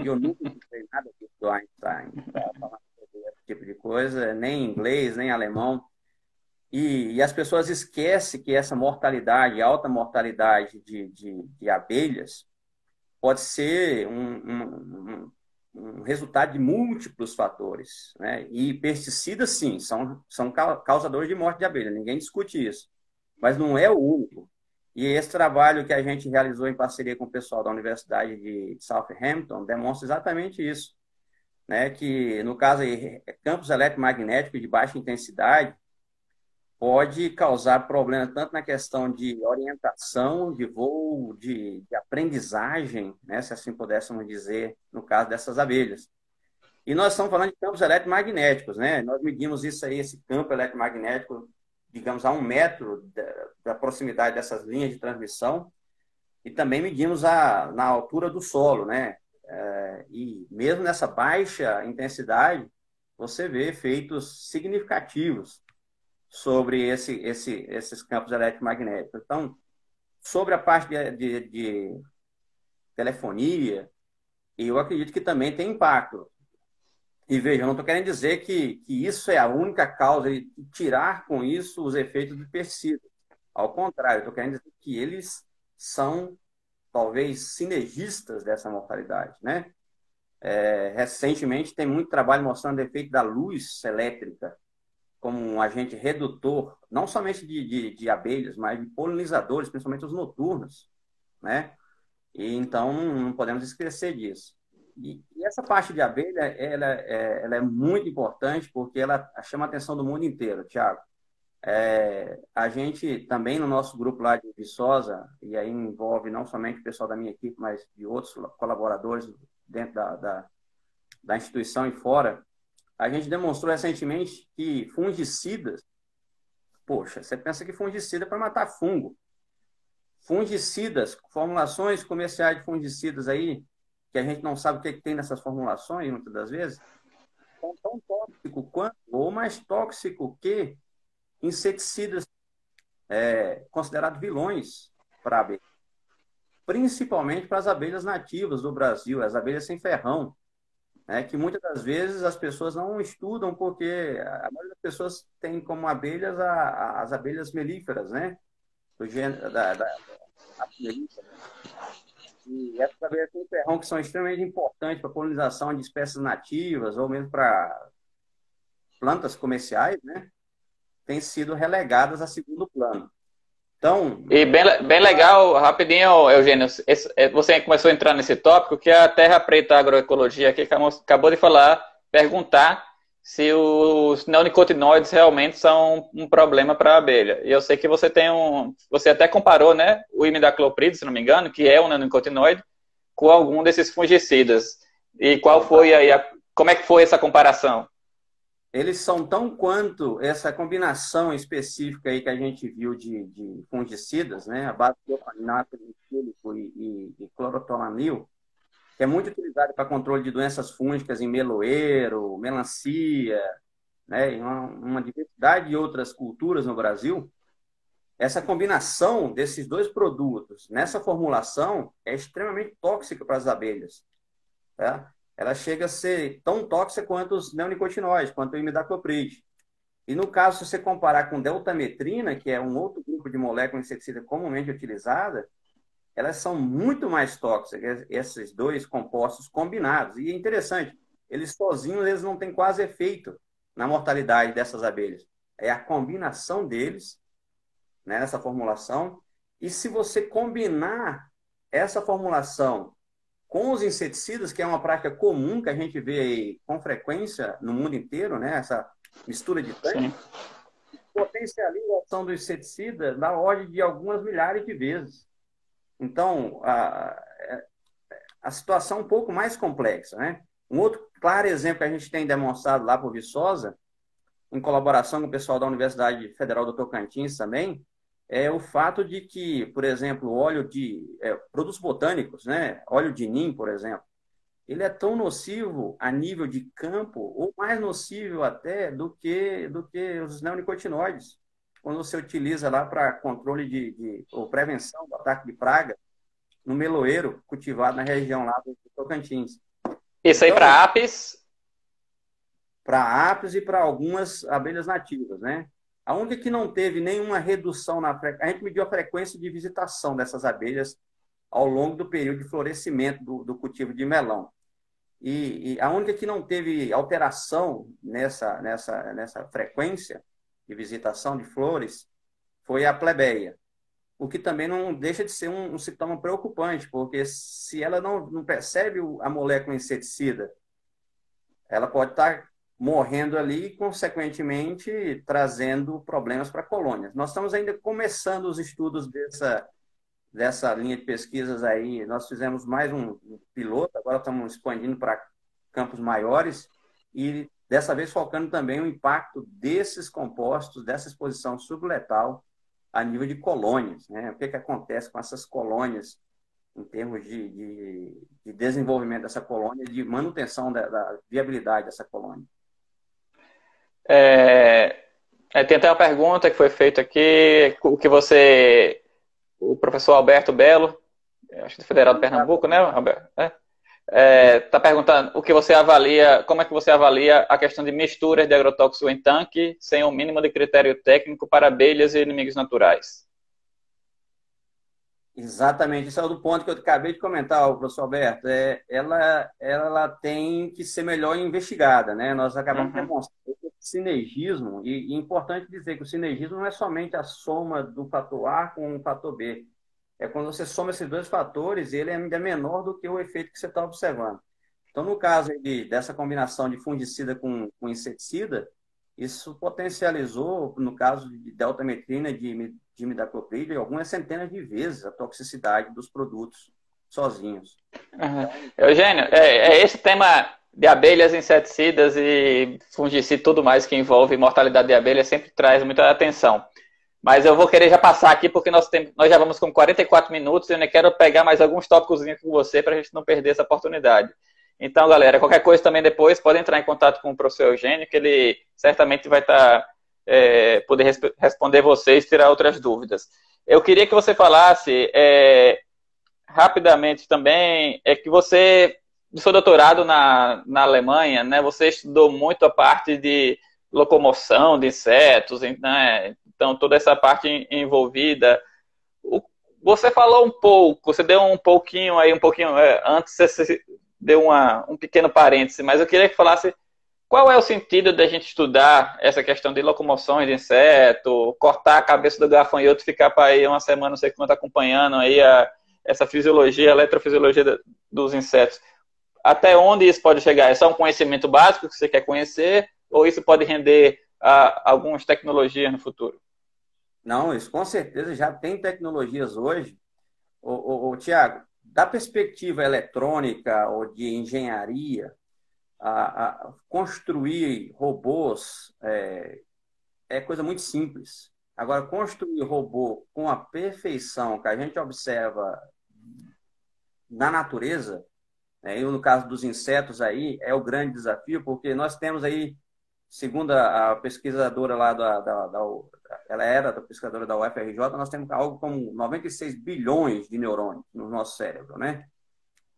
Speaker 2: E eu nunca escutei nada disso do Einstein, para falar sobre esse tipo de coisa, nem inglês, nem alemão. E as pessoas esquecem que essa mortalidade, alta mortalidade de abelhas, pode ser um resultado de múltiplos fatores, né? E pesticidas, sim, são causadores de morte de abelha, ninguém discute isso. Mas não é o único. E esse trabalho que a gente realizou em parceria com o pessoal da Universidade de Southampton demonstra exatamente isso, né? Que, no caso aí, campos eletromagnéticos de baixa intensidade pode causar problemas tanto na questão de orientação, de voo, de aprendizagem, né, se assim pudéssemos dizer, no caso dessas abelhas. E nós estamos falando de campos eletromagnéticos, né? Nós medimos isso aí, esse campo eletromagnético, digamos, a 1 metro da proximidade dessas linhas de transmissão, e também medimos na altura do solo, né? E mesmo nessa baixa intensidade, você vê efeitos significativos sobre esses campos eletromagnéticos. Então, sobre a parte de telefonia, eu acredito que também tem impacto. E veja, eu não estou querendo dizer que isso é a única causa de tirar com isso os efeitos do pesticida. Ao contrário, estou querendo dizer que eles são talvez sinergistas dessa mortalidade, né? Recentemente tem muito trabalho mostrando o efeito da luz elétrica como um agente redutor, não somente de abelhas, mas de polinizadores, principalmente os noturnos, né? E então não podemos esquecer disso. E essa parte de abelha, ela é muito importante porque ela chama a atenção do mundo inteiro, Tiago. A gente também no nosso grupo lá de Viçosa, e aí envolve não somente o pessoal da minha equipe, mas de outros colaboradores dentro da instituição e fora, a gente demonstrou recentemente que fungicidas, poxa, você pensa que fungicida é para matar fungo. Fungicidas, formulações comerciais de fungicidas aí, que a gente não sabe o que tem nessas formulações, muitas das vezes, são tão tóxicos quanto, ou mais tóxico que inseticidas considerados vilões para a abelha. Principalmente para as abelhas nativas do Brasil, as abelhas sem ferrão, né, que muitas das vezes as pessoas não estudam porque a maioria das pessoas tem como abelhas as abelhas melíferas, né? Do gênero, da melífera. E essas abelhas têm ferrão que são extremamente importantes para a polinização de espécies nativas ou mesmo para plantas comerciais, né? Têm sido relegadas a segundo plano. Então,
Speaker 1: E bem legal, rapidinho, Eugênio, você começou a entrar nesse tópico que a Terra Preta Agroecologia aqui acabou de falar, perguntar se os neonicotinoides realmente são um problema para a abelha. E eu sei que você você até comparou, né, o imidacloprid, se não me engano, que é um neonicotinoide, com algum desses fungicidas. E qual foi aí, como é que foi essa comparação?
Speaker 2: eles são tão quanto essa combinação específica aí que a gente viu de fungicidas, né, a base de opanato etílico e clorotonanil, que é muito utilizado para controle de doenças fúngicas em meloeiro, melancia, né, em uma diversidade de outras culturas no Brasil. Essa combinação desses dois produtos nessa formulação é extremamente tóxica para as abelhas. Tá? Ela chega a ser tão tóxica quanto os neonicotinoides, quanto o imidacloprid. E no caso, se você comparar com deltametrina, que é um outro grupo de molécula inseticida comumente utilizada, elas são muito mais tóxicas, esses dois compostos combinados. E é interessante, eles sozinhos eles não têm quase efeito na mortalidade dessas abelhas. É a combinação deles, né, nessa formulação. E se você combinar essa formulação com os inseticidas, que é uma prática comum que a gente vê com frequência no mundo inteiro, né, essa mistura de tanque, potencializa a ação do inseticida na ordem de algumas milhares de vezes. Então, a situação é um pouco mais complexa, né? Um outro claro exemplo que a gente tem demonstrado lá por Viçosa, em colaboração com o pessoal da Universidade Federal do Tocantins também, é o fato de que, por exemplo, óleo de produtos botânicos, né? Óleo de nim, por exemplo, ele é tão nocivo a nível de campo, ou mais nocivo até do que os neonicotinoides, quando você utiliza lá para controle ou prevenção do ataque de praga no meloeiro cultivado na região lá do Tocantins.
Speaker 1: Isso aí
Speaker 2: Então,
Speaker 1: para apis?
Speaker 2: Para apis e para algumas abelhas nativas, né? A única que não teve nenhuma redução a gente mediu a frequência de visitação dessas abelhas ao longo do período de florescimento do cultivo de melão. E a única que não teve alteração nessa frequência de visitação de flores foi a plebeia, o que também não deixa de ser um sintoma preocupante, porque se ela não percebe a molécula inseticida, ela pode estar morrendo ali e, consequentemente, trazendo problemas para a colônia. Nós estamos ainda começando os estudos dessa linha de pesquisas aí. Nós fizemos mais um piloto, agora estamos expandindo para campos maiores e, dessa vez, focando também o impacto desses compostos, dessa exposição subletal a nível de colônias, né? O que acontece com essas colônias em termos de desenvolvimento dessa colônia, de manutenção da viabilidade dessa colônia.
Speaker 1: Tem até uma pergunta que foi feita aqui, o professor Alberto Belo, acho que do Federal de Pernambuco, né, Alberto? Está perguntando o que você avalia, como é que você avalia a questão de misturas de agrotóxico em tanque sem o mínimo de critério técnico para abelhas e inimigos naturais?
Speaker 2: Exatamente, isso é do ponto que eu acabei de comentar, professor Alberto. Ela tem que ser melhor investigada, né? Nós acabamos demonstrando esse sinergismo, e é importante dizer que o sinergismo não é somente a soma do fator A com o fator B. É quando você soma esses dois fatores, ele é ainda menor do que o efeito que você está observando. Então, no caso dessa combinação de fungicida com inseticida, isso potencializou, no caso de deltametrina, de imidacloprid, algumas centenas de vezes a toxicidade dos produtos sozinhos.
Speaker 1: Eugênio, esse tema de abelhas, inseticidas e fungicida e tudo mais que envolve mortalidade de abelha sempre traz muita atenção. Mas eu vou querer já passar aqui, porque nós já vamos com 44 minutos e eu ainda quero pegar mais alguns tópicos com você para a gente não perder essa oportunidade. Então, galera, qualquer coisa também depois pode entrar em contato com o professor Eugênio, que ele certamente vai poder responder vocês e tirar outras dúvidas. Eu queria que você falasse rapidamente também, que você, do seu doutorado na Alemanha, né, você estudou muito a parte de locomoção de insetos, né, então toda essa parte envolvida. Você falou um pouco, você deu um pouquinho aí, antes você deu um pequeno parêntese, mas eu queria que falasse qual é o sentido da gente estudar essa questão de locomoções de inseto, cortar a cabeça do gafanhoto e ficar para aí uma semana, não sei quanto, acompanhando aí essa fisiologia, a eletrofisiologia dos insetos. Até onde isso pode chegar? É só um conhecimento básico que você quer conhecer ou isso pode render algumas tecnologias no futuro?
Speaker 2: Não, isso com certeza já tem tecnologias hoje. Tiago, da perspectiva eletrônica ou de engenharia, construir robôs é coisa muito simples. Agora, construir robô com a perfeição que a gente observa na natureza, e no caso dos insetos aí, é o grande desafio, porque nós temos aí, segundo a pesquisadora lá ela era da pesquisadora da UFRJ, nós temos algo como 96 bilhões de neurônios no nosso cérebro, né?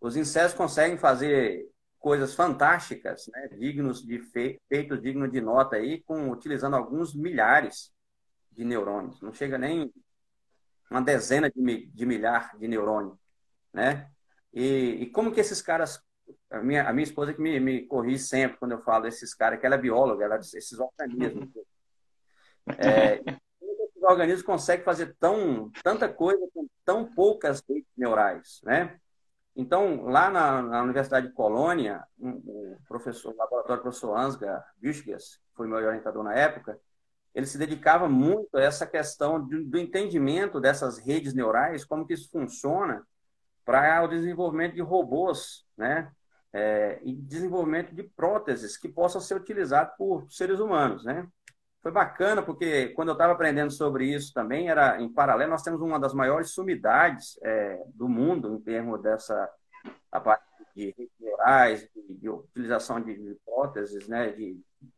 Speaker 2: Os insetos conseguem fazer coisas fantásticas, né? Feitos dignos de nota aí, utilizando alguns milhares de neurônios. Não chega nem uma dezena de milhar de neurônios, né? E como que esses caras... A minha esposa que me corrige sempre quando eu falo desses caras, que ela é bióloga, ela diz esses organismos. Esses organismos conseguem fazer tanta coisa com tão poucas redes neurais, né? Então, lá na Universidade de Colônia, o professor, o laboratório professor Ansgar Büschges, que foi meu orientador na época, ele se dedicava muito a essa questão do entendimento dessas redes neurais, como que isso funciona para o desenvolvimento de robôs, né? E desenvolvimento de próteses que possam ser utilizadas por seres humanos, né? Foi bacana, porque quando eu estava aprendendo sobre isso também, era em paralelo, nós temos uma das maiores sumidades do mundo em termos a parte de redes neurais, de utilização de próteses, né?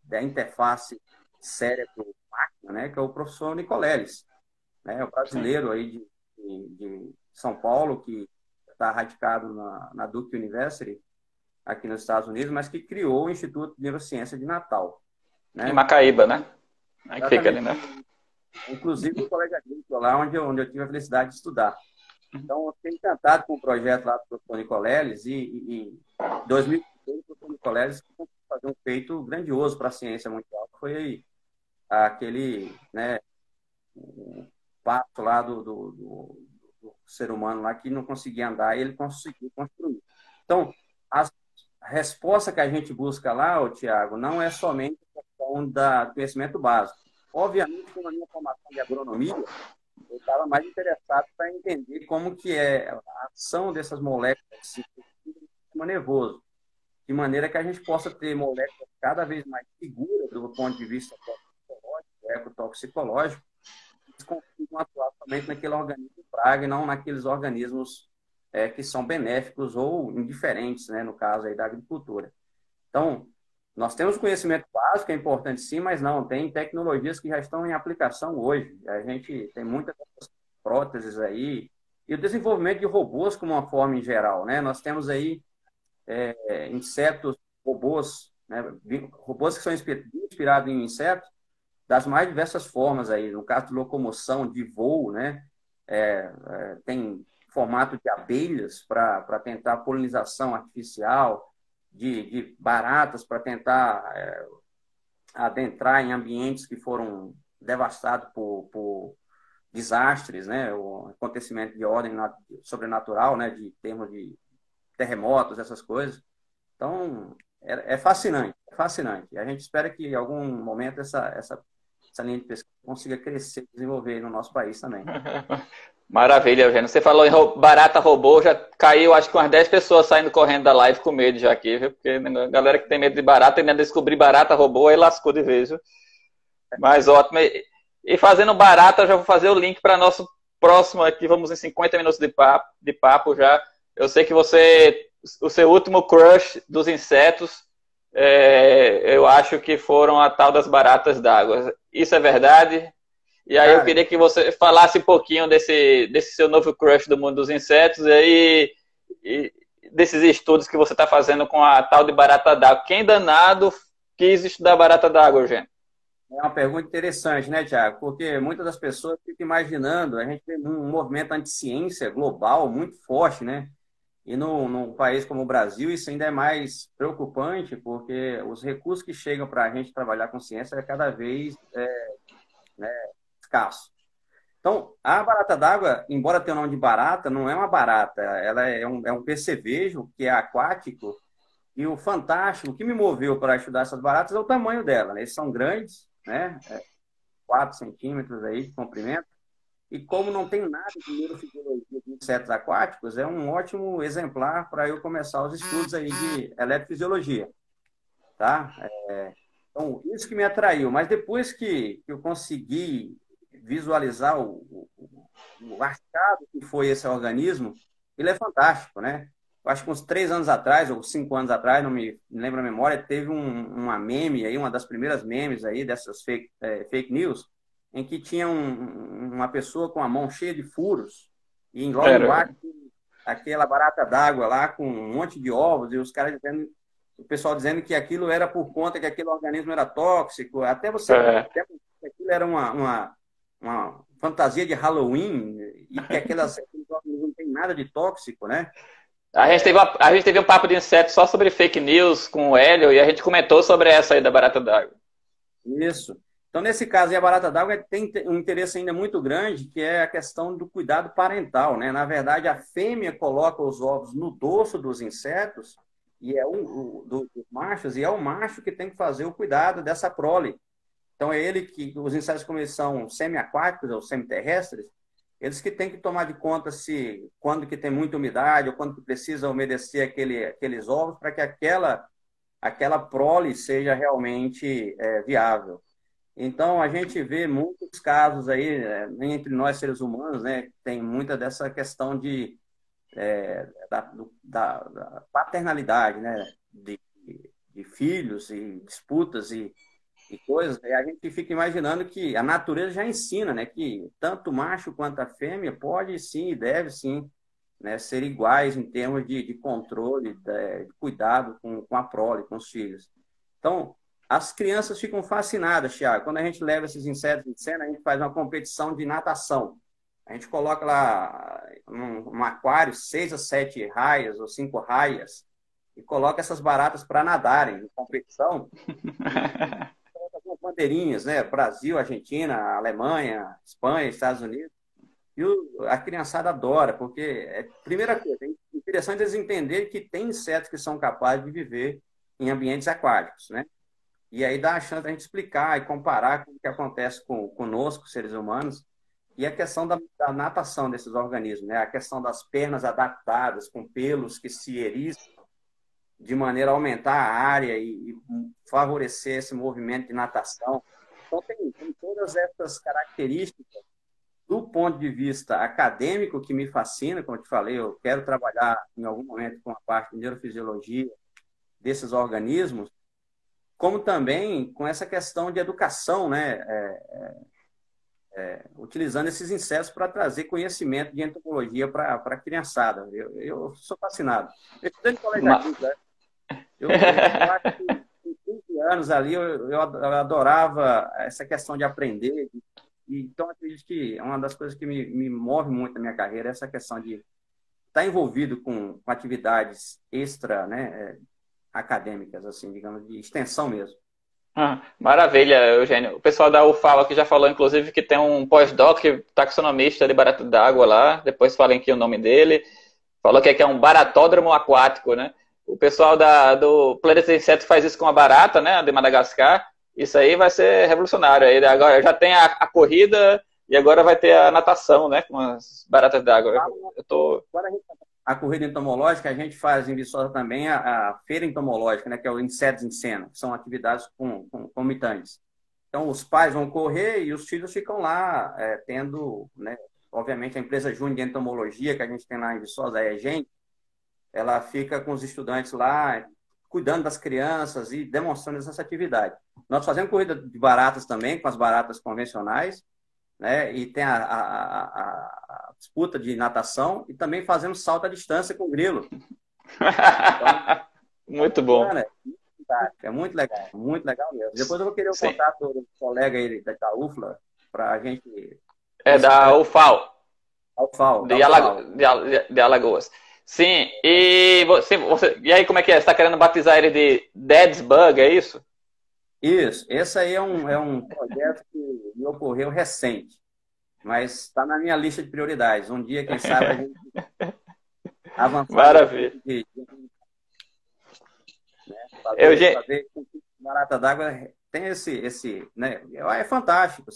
Speaker 2: Da interface cérebro-máquina, né? Que é o professor Nicoleles, né? O brasileiro aí de São Paulo, que está radicado na Duke University, aqui nos Estados Unidos, mas que criou o Instituto de Neurociência de Natal. Né?
Speaker 1: Em Macaíba, né? Aí fica ali, né?
Speaker 2: Inclusive o colega agrícola lá onde eu tive a felicidade de estudar. Então, eu fiquei encantado com o projeto lá do professor Nicoleles e em 2016 o professor Nicoleles conseguiu fazer um feito grandioso para a ciência mundial, que foi aquele, né, o passo lá do ser humano lá que não conseguia andar e ele conseguiu construir. Então, a resposta que a gente busca lá, Tiago, não é somente a questão do conhecimento básico. Obviamente, com a minha formação de agronomia, eu estava mais interessado para entender como que é a ação dessas moléculas no sistema nervoso, de maneira que a gente possa ter moléculas cada vez mais seguras do ponto de vista toxicológico, ecotoxicológico, que consigam atuar somente naquele organismo praga e não naqueles organismos que são benéficos ou indiferentes, né, no caso aí da agricultura. Então, nós temos conhecimento básico, é importante sim, mas não, tem tecnologias que já estão em aplicação hoje. A gente tem muitas próteses aí, e o desenvolvimento de robôs como uma forma em geral, né? Nós temos aí insetos, robôs, né? Robôs que são inspirados em insetos das mais diversas formas aí, no caso de locomoção, de voo, né? Tem formato de abelhas para tentar polinização artificial, de baratas para tentar adentrar em ambientes que foram devastados por desastres, né? O acontecimento de ordem sobrenatural, né? De termos de terremotos, essas coisas. Então, é fascinante, é fascinante. E a gente espera que em algum momento essa linha de pesquisa consiga crescer e desenvolver no nosso país também.
Speaker 1: Maravilha, Eugênio. Você falou em barata robô, já caiu acho que umas 10 pessoas saindo correndo da live com medo já aqui, viu? Porque a galera que tem medo de barata ainda descobrir barata robô, aí lascou de vez, viu? Mas ótimo. E fazendo barata, eu já vou fazer o link para nosso próximo aqui, vamos em 50 minutos de papo já. Eu sei que o seu último crush dos insetos, eu acho que foram a tal das baratas d'água. Isso é verdade? E aí eu queria que você falasse um pouquinho desse seu novo crush do mundo dos insetos e desses estudos que você está fazendo com a tal de barata d'água. Quem danado quis estudar barata d'água, Eugênio?
Speaker 2: É uma pergunta interessante, né, Tiago? Porque muitas das pessoas ficam imaginando, a gente tem um movimento anti-ciência global muito forte, né? E num país como o Brasil, isso ainda é mais preocupante, porque os recursos que chegam para a gente trabalhar com ciência é cada vez escasso. Então, a barata d'água, embora tenha o nome de barata, não é uma barata, ela é um percevejo que é aquático, e o fantástico, o que me moveu para estudar essas baratas é o tamanho dela, né? Eles são grandes, né? 4 centímetros aí de comprimento, e como não tem nada de neurofisiologia de insetos aquáticos, é um ótimo exemplar para eu começar os estudos aí de eletrofisiologia, tá? Então, isso que me atraiu. Mas depois que eu consegui visualizar o achado que foi esse organismo, ele é fantástico, né? Eu acho que uns 3 anos atrás, ou 5 anos atrás, não me lembro a memória, teve uma meme aí, uma das primeiras memes aí dessas fake news, em que tinha uma pessoa com a mão cheia de furos e logo
Speaker 1: Era.
Speaker 2: embaixo aquela barata d'água lá com um monte de ovos e os caras dizendo, o pessoal dizendo que aquilo era por conta que aquele organismo era tóxico, até você
Speaker 1: É.
Speaker 2: até que aquilo era uma fantasia de Halloween e que aqueles organismos não tem nada de tóxico, né?
Speaker 1: A gente teve um papo de inseto só sobre fake news com o Hélio e a gente comentou sobre essa aí da barata d'água.
Speaker 2: Isso. Então, nesse caso, a barata d'água tem um interesse ainda muito grande, que é a questão do cuidado parental, né? Na verdade, a fêmea coloca os ovos no dorso dos insetos e dos machos, e é o macho que tem que fazer o cuidado dessa prole. Então, é ele que, os insetos, como eles são semi-aquáticos ou semi-terrestres, eles que têm que tomar de conta se quando que tem muita umidade ou quando que precisa umedecer aqueles ovos para que aquela prole seja realmente viável. Então, a gente vê muitos casos aí, entre nós seres humanos, né, tem muita dessa questão da paternalidade, né, de filhos e disputas e coisas, e a gente fica imaginando que a natureza já ensina, né, que tanto o macho quanto a fêmea pode sim e deve sim, né, ser iguais em termos de controle, de cuidado com a prole, com os filhos. Então, as crianças ficam fascinadas, Thiago. Quando a gente leva esses insetos em cena, a gente faz uma competição de natação. A gente coloca lá num aquário 6 a 7 raias ou 5 raias e coloca essas baratas para nadarem em competição com bandeirinhas, né? Brasil, Argentina, Alemanha, Espanha, Estados Unidos. E a criançada adora, porque, primeira coisa, é interessante eles entenderem que tem insetos que são capazes de viver em ambientes aquáticos, né? E aí dá a chance de a gente explicar e comparar com o que acontece conosco, seres humanos, e a questão da natação desses organismos, né? A questão das pernas adaptadas, com pelos que se eriçam, de maneira a aumentar a área e favorecer esse movimento de natação. Então, tem todas essas características do ponto de vista acadêmico que me fascina, como eu te falei, eu quero trabalhar em algum momento com a parte de neurofisiologia desses organismos, como também com essa questão de educação, né? Utilizando esses insetos para trazer conhecimento de entomologia para a criançada. Eu sou fascinado. Eu estudei no colégio
Speaker 1: Ma-
Speaker 2: adulto, né? Eu acho que com 15 anos ali eu adorava essa questão de aprender. Então, acredito que é uma das coisas que me move muito na minha carreira, essa questão de estar envolvido com atividades extra, né, acadêmicas, assim, digamos, de extensão mesmo.
Speaker 1: Maravilha, Eugênio. O pessoal da UFAL aqui já falou, inclusive, que tem um pós-doc taxonomista de barata d'água lá. Depois falem aqui o nome dele. Falou que aqui é um baratódromo aquático, né? O pessoal do Planeta Inseto faz isso com a barata, né? De Madagascar. Isso aí vai ser revolucionário. Aí agora já tem a corrida e agora vai ter a natação, né? Com as baratas d'água. Eu tô...
Speaker 2: A corrida entomológica, a gente faz em Viçosa também a feira entomológica, né, que é o Insetos em Cena, que são atividades comitantes. Então, os pais vão correr e os filhos ficam lá tendo, né, obviamente, a empresa Júnior de Entomologia, que a gente tem lá em Viçosa, a EGEN, ela fica com os estudantes lá, cuidando das crianças e demonstrando essa atividade. Nós fazemos corrida de baratas também, com as baratas convencionais, né? E tem a disputa de natação e também fazemos salto à distância com grilo. Então,
Speaker 1: Muito bom.
Speaker 2: fantástico, é muito legal mesmo. Depois eu vou querer o
Speaker 1: Sim.
Speaker 2: contato do colega aí da UFLA para a gente
Speaker 1: É da
Speaker 2: visitar
Speaker 1: UFAL,
Speaker 2: Da UFAL.
Speaker 1: De Alagoas. Sim, e e aí como é que é? Você está querendo batizar ele de Deadsbug, é isso?
Speaker 2: Isso, esse aí é um projeto que me ocorreu recente, mas está na minha lista de prioridades. Um dia, quem sabe, a gente avançar nesse
Speaker 1: Maravilha.
Speaker 2: tipo
Speaker 1: Eugênio,
Speaker 2: fazer com que barata d'água tem né? É fantástico.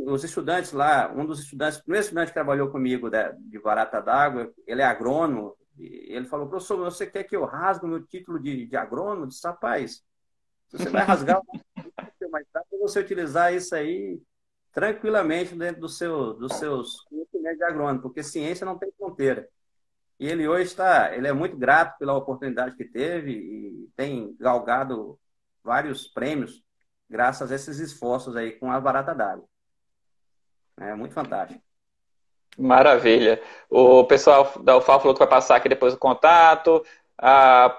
Speaker 2: Os estudantes lá, um dos estudantes, o primeiro estudante que trabalhou comigo de barata d'água, ele é agrônomo, e ele falou, professor, você quer que eu rasgue o meu título de agrônomo? Eu disse, rapaz, se você vai rasgar, mas dá para você utilizar isso aí tranquilamente dentro dos seus conhecimentos de agrônomo, porque ciência não tem fronteira. E ele hoje ele é muito grato pela oportunidade que teve e tem galgado vários prêmios graças a esses esforços aí com a barata d'água. É muito fantástico.
Speaker 1: maravilha. O pessoal da UFAL falou que vai passar aqui depois o contato. A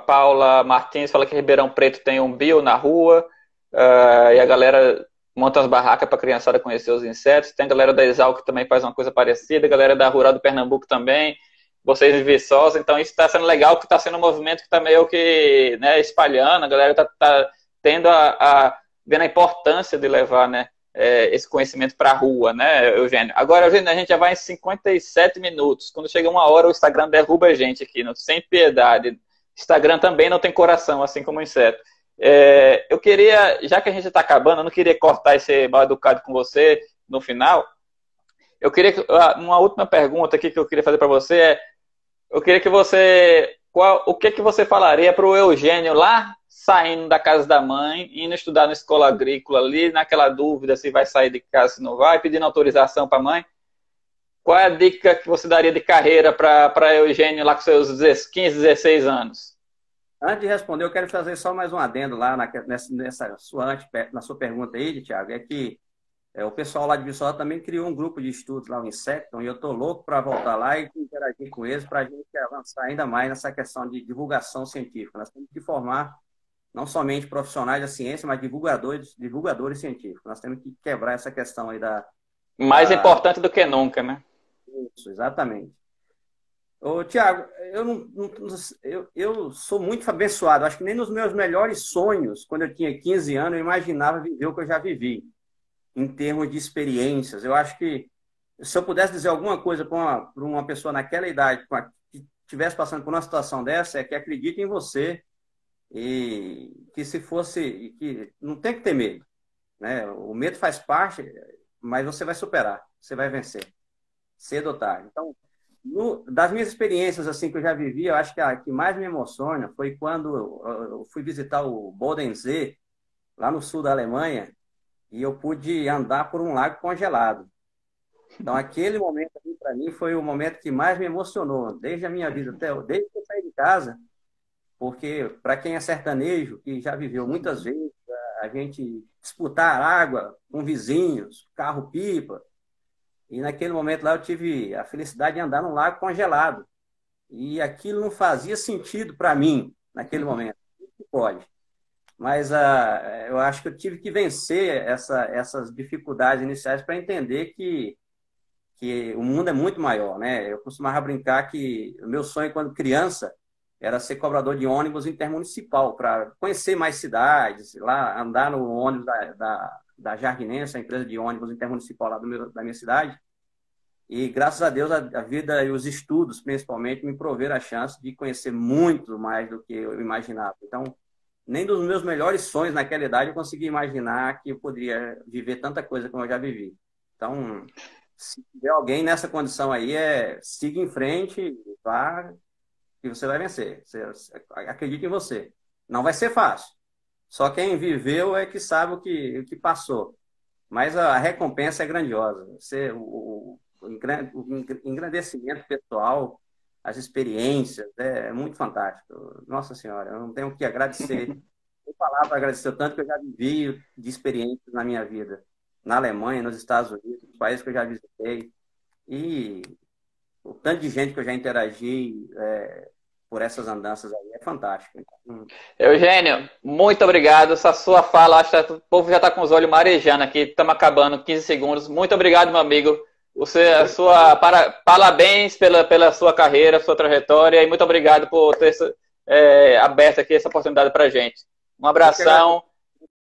Speaker 1: Paula Martins fala que Ribeirão Preto tem um bio na rua. E a galera monta as barracas para a criançada conhecer os insetos. Tem a galera da Exalc que também faz uma coisa parecida. A galera da Rural do Pernambuco também. Vocês em Viçosa. Então isso está sendo legal, que está sendo um movimento que está meio que, né, espalhando. A galera está tendo vendo a importância de levar, né, esse conhecimento para a rua, né, Eugênio? Agora, Eugênio, a gente já vai em 57 minutos. Quando chega uma hora, o Instagram derruba a gente aqui, sem piedade. Instagram também não tem coração, assim como o inseto. Eu queria, já que a gente está acabando, eu não queria cortar esse mal educado com você no final. Eu queria, uma última pergunta aqui que eu queria fazer para você eu queria que você, o que que você falaria para o Eugênio lá saindo da casa da mãe, indo estudar na escola agrícola ali, naquela dúvida se vai sair de casa, se não vai, pedindo autorização para a mãe? Qual é a dica que você daria de carreira para Eugênio lá com seus 15, 16 anos?
Speaker 2: Antes de responder, eu quero fazer só mais um adendo lá na sua pergunta aí, Thiago, é que o pessoal lá de Viçosa também criou um grupo de estudos lá, o Insecton, e eu estou louco para voltar lá e interagir com eles para a gente avançar ainda mais nessa questão de divulgação científica. Nós temos que formar não somente profissionais da ciência, mas divulgadores científicos. Nós temos que quebrar essa questão aí
Speaker 1: Mais importante do que nunca, né?
Speaker 2: Isso, exatamente. Ô, Tiago, eu sou muito abençoado. Acho que nem nos meus melhores sonhos, quando eu tinha 15 anos, eu imaginava viver o que eu já vivi, em termos de experiências. Eu acho que se eu pudesse dizer alguma coisa para uma pessoa naquela idade que estivesse passando por uma situação dessa, é que acredite em você e que se fosse, que não tem que ter medo, né? O medo faz parte, mas você vai superar, você vai vencer, cedo ou tarde. Então, das minhas experiências assim que eu já vivi, eu acho que a que mais me emociona foi quando eu fui visitar o Bodensee, lá no sul da Alemanha, e eu pude andar por um lago congelado. Então, aquele momento para mim foi o momento que mais me emocionou, desde a minha vida, desde que eu saí de casa, porque para quem é sertanejo, que já viveu muitas vezes, a gente disputar água com vizinhos, carro-pipa, e naquele momento lá eu tive a felicidade de andar num lago congelado. E aquilo não fazia sentido para mim naquele momento. Não pode. Mas eu acho que eu tive que vencer essas dificuldades iniciais para entender que o mundo é muito maior, né? Eu costumava brincar que o meu sonho quando criança era ser cobrador de ônibus intermunicipal, para conhecer mais cidades, lá andar no ônibus da Jardinense, a empresa de ônibus intermunicipal lá da minha cidade. E graças a Deus a vida e os estudos, principalmente, me proveram a chance de conhecer muito mais do que eu imaginava. Então, nem dos meus melhores sonhos naquela idade eu consegui imaginar que eu poderia viver tanta coisa como eu já vivi. Então, se tiver alguém nessa condição aí, siga em frente, vá, que você vai vencer. Acredite em você. Não vai ser fácil. Só quem viveu é que sabe o que passou. Mas a recompensa é grandiosa. O engrandecimento pessoal, as experiências, é muito fantástico. Nossa Senhora, eu não tenho o que agradecer. Vou falar para agradecer o tanto que eu já vivi de experiências na minha vida. Na Alemanha, nos Estados Unidos, nos países que eu já visitei. E o tanto de gente que eu já interagi, por essas andanças aí é fantástico.
Speaker 1: Eugênio, muito obrigado. Essa sua fala, acho que o povo já está com os olhos marejando aqui. Estamos acabando, 15 segundos. Muito obrigado, meu amigo. Parabéns pela sua carreira, sua trajetória, e muito obrigado por ter aberto aqui essa oportunidade para a gente. Um abração.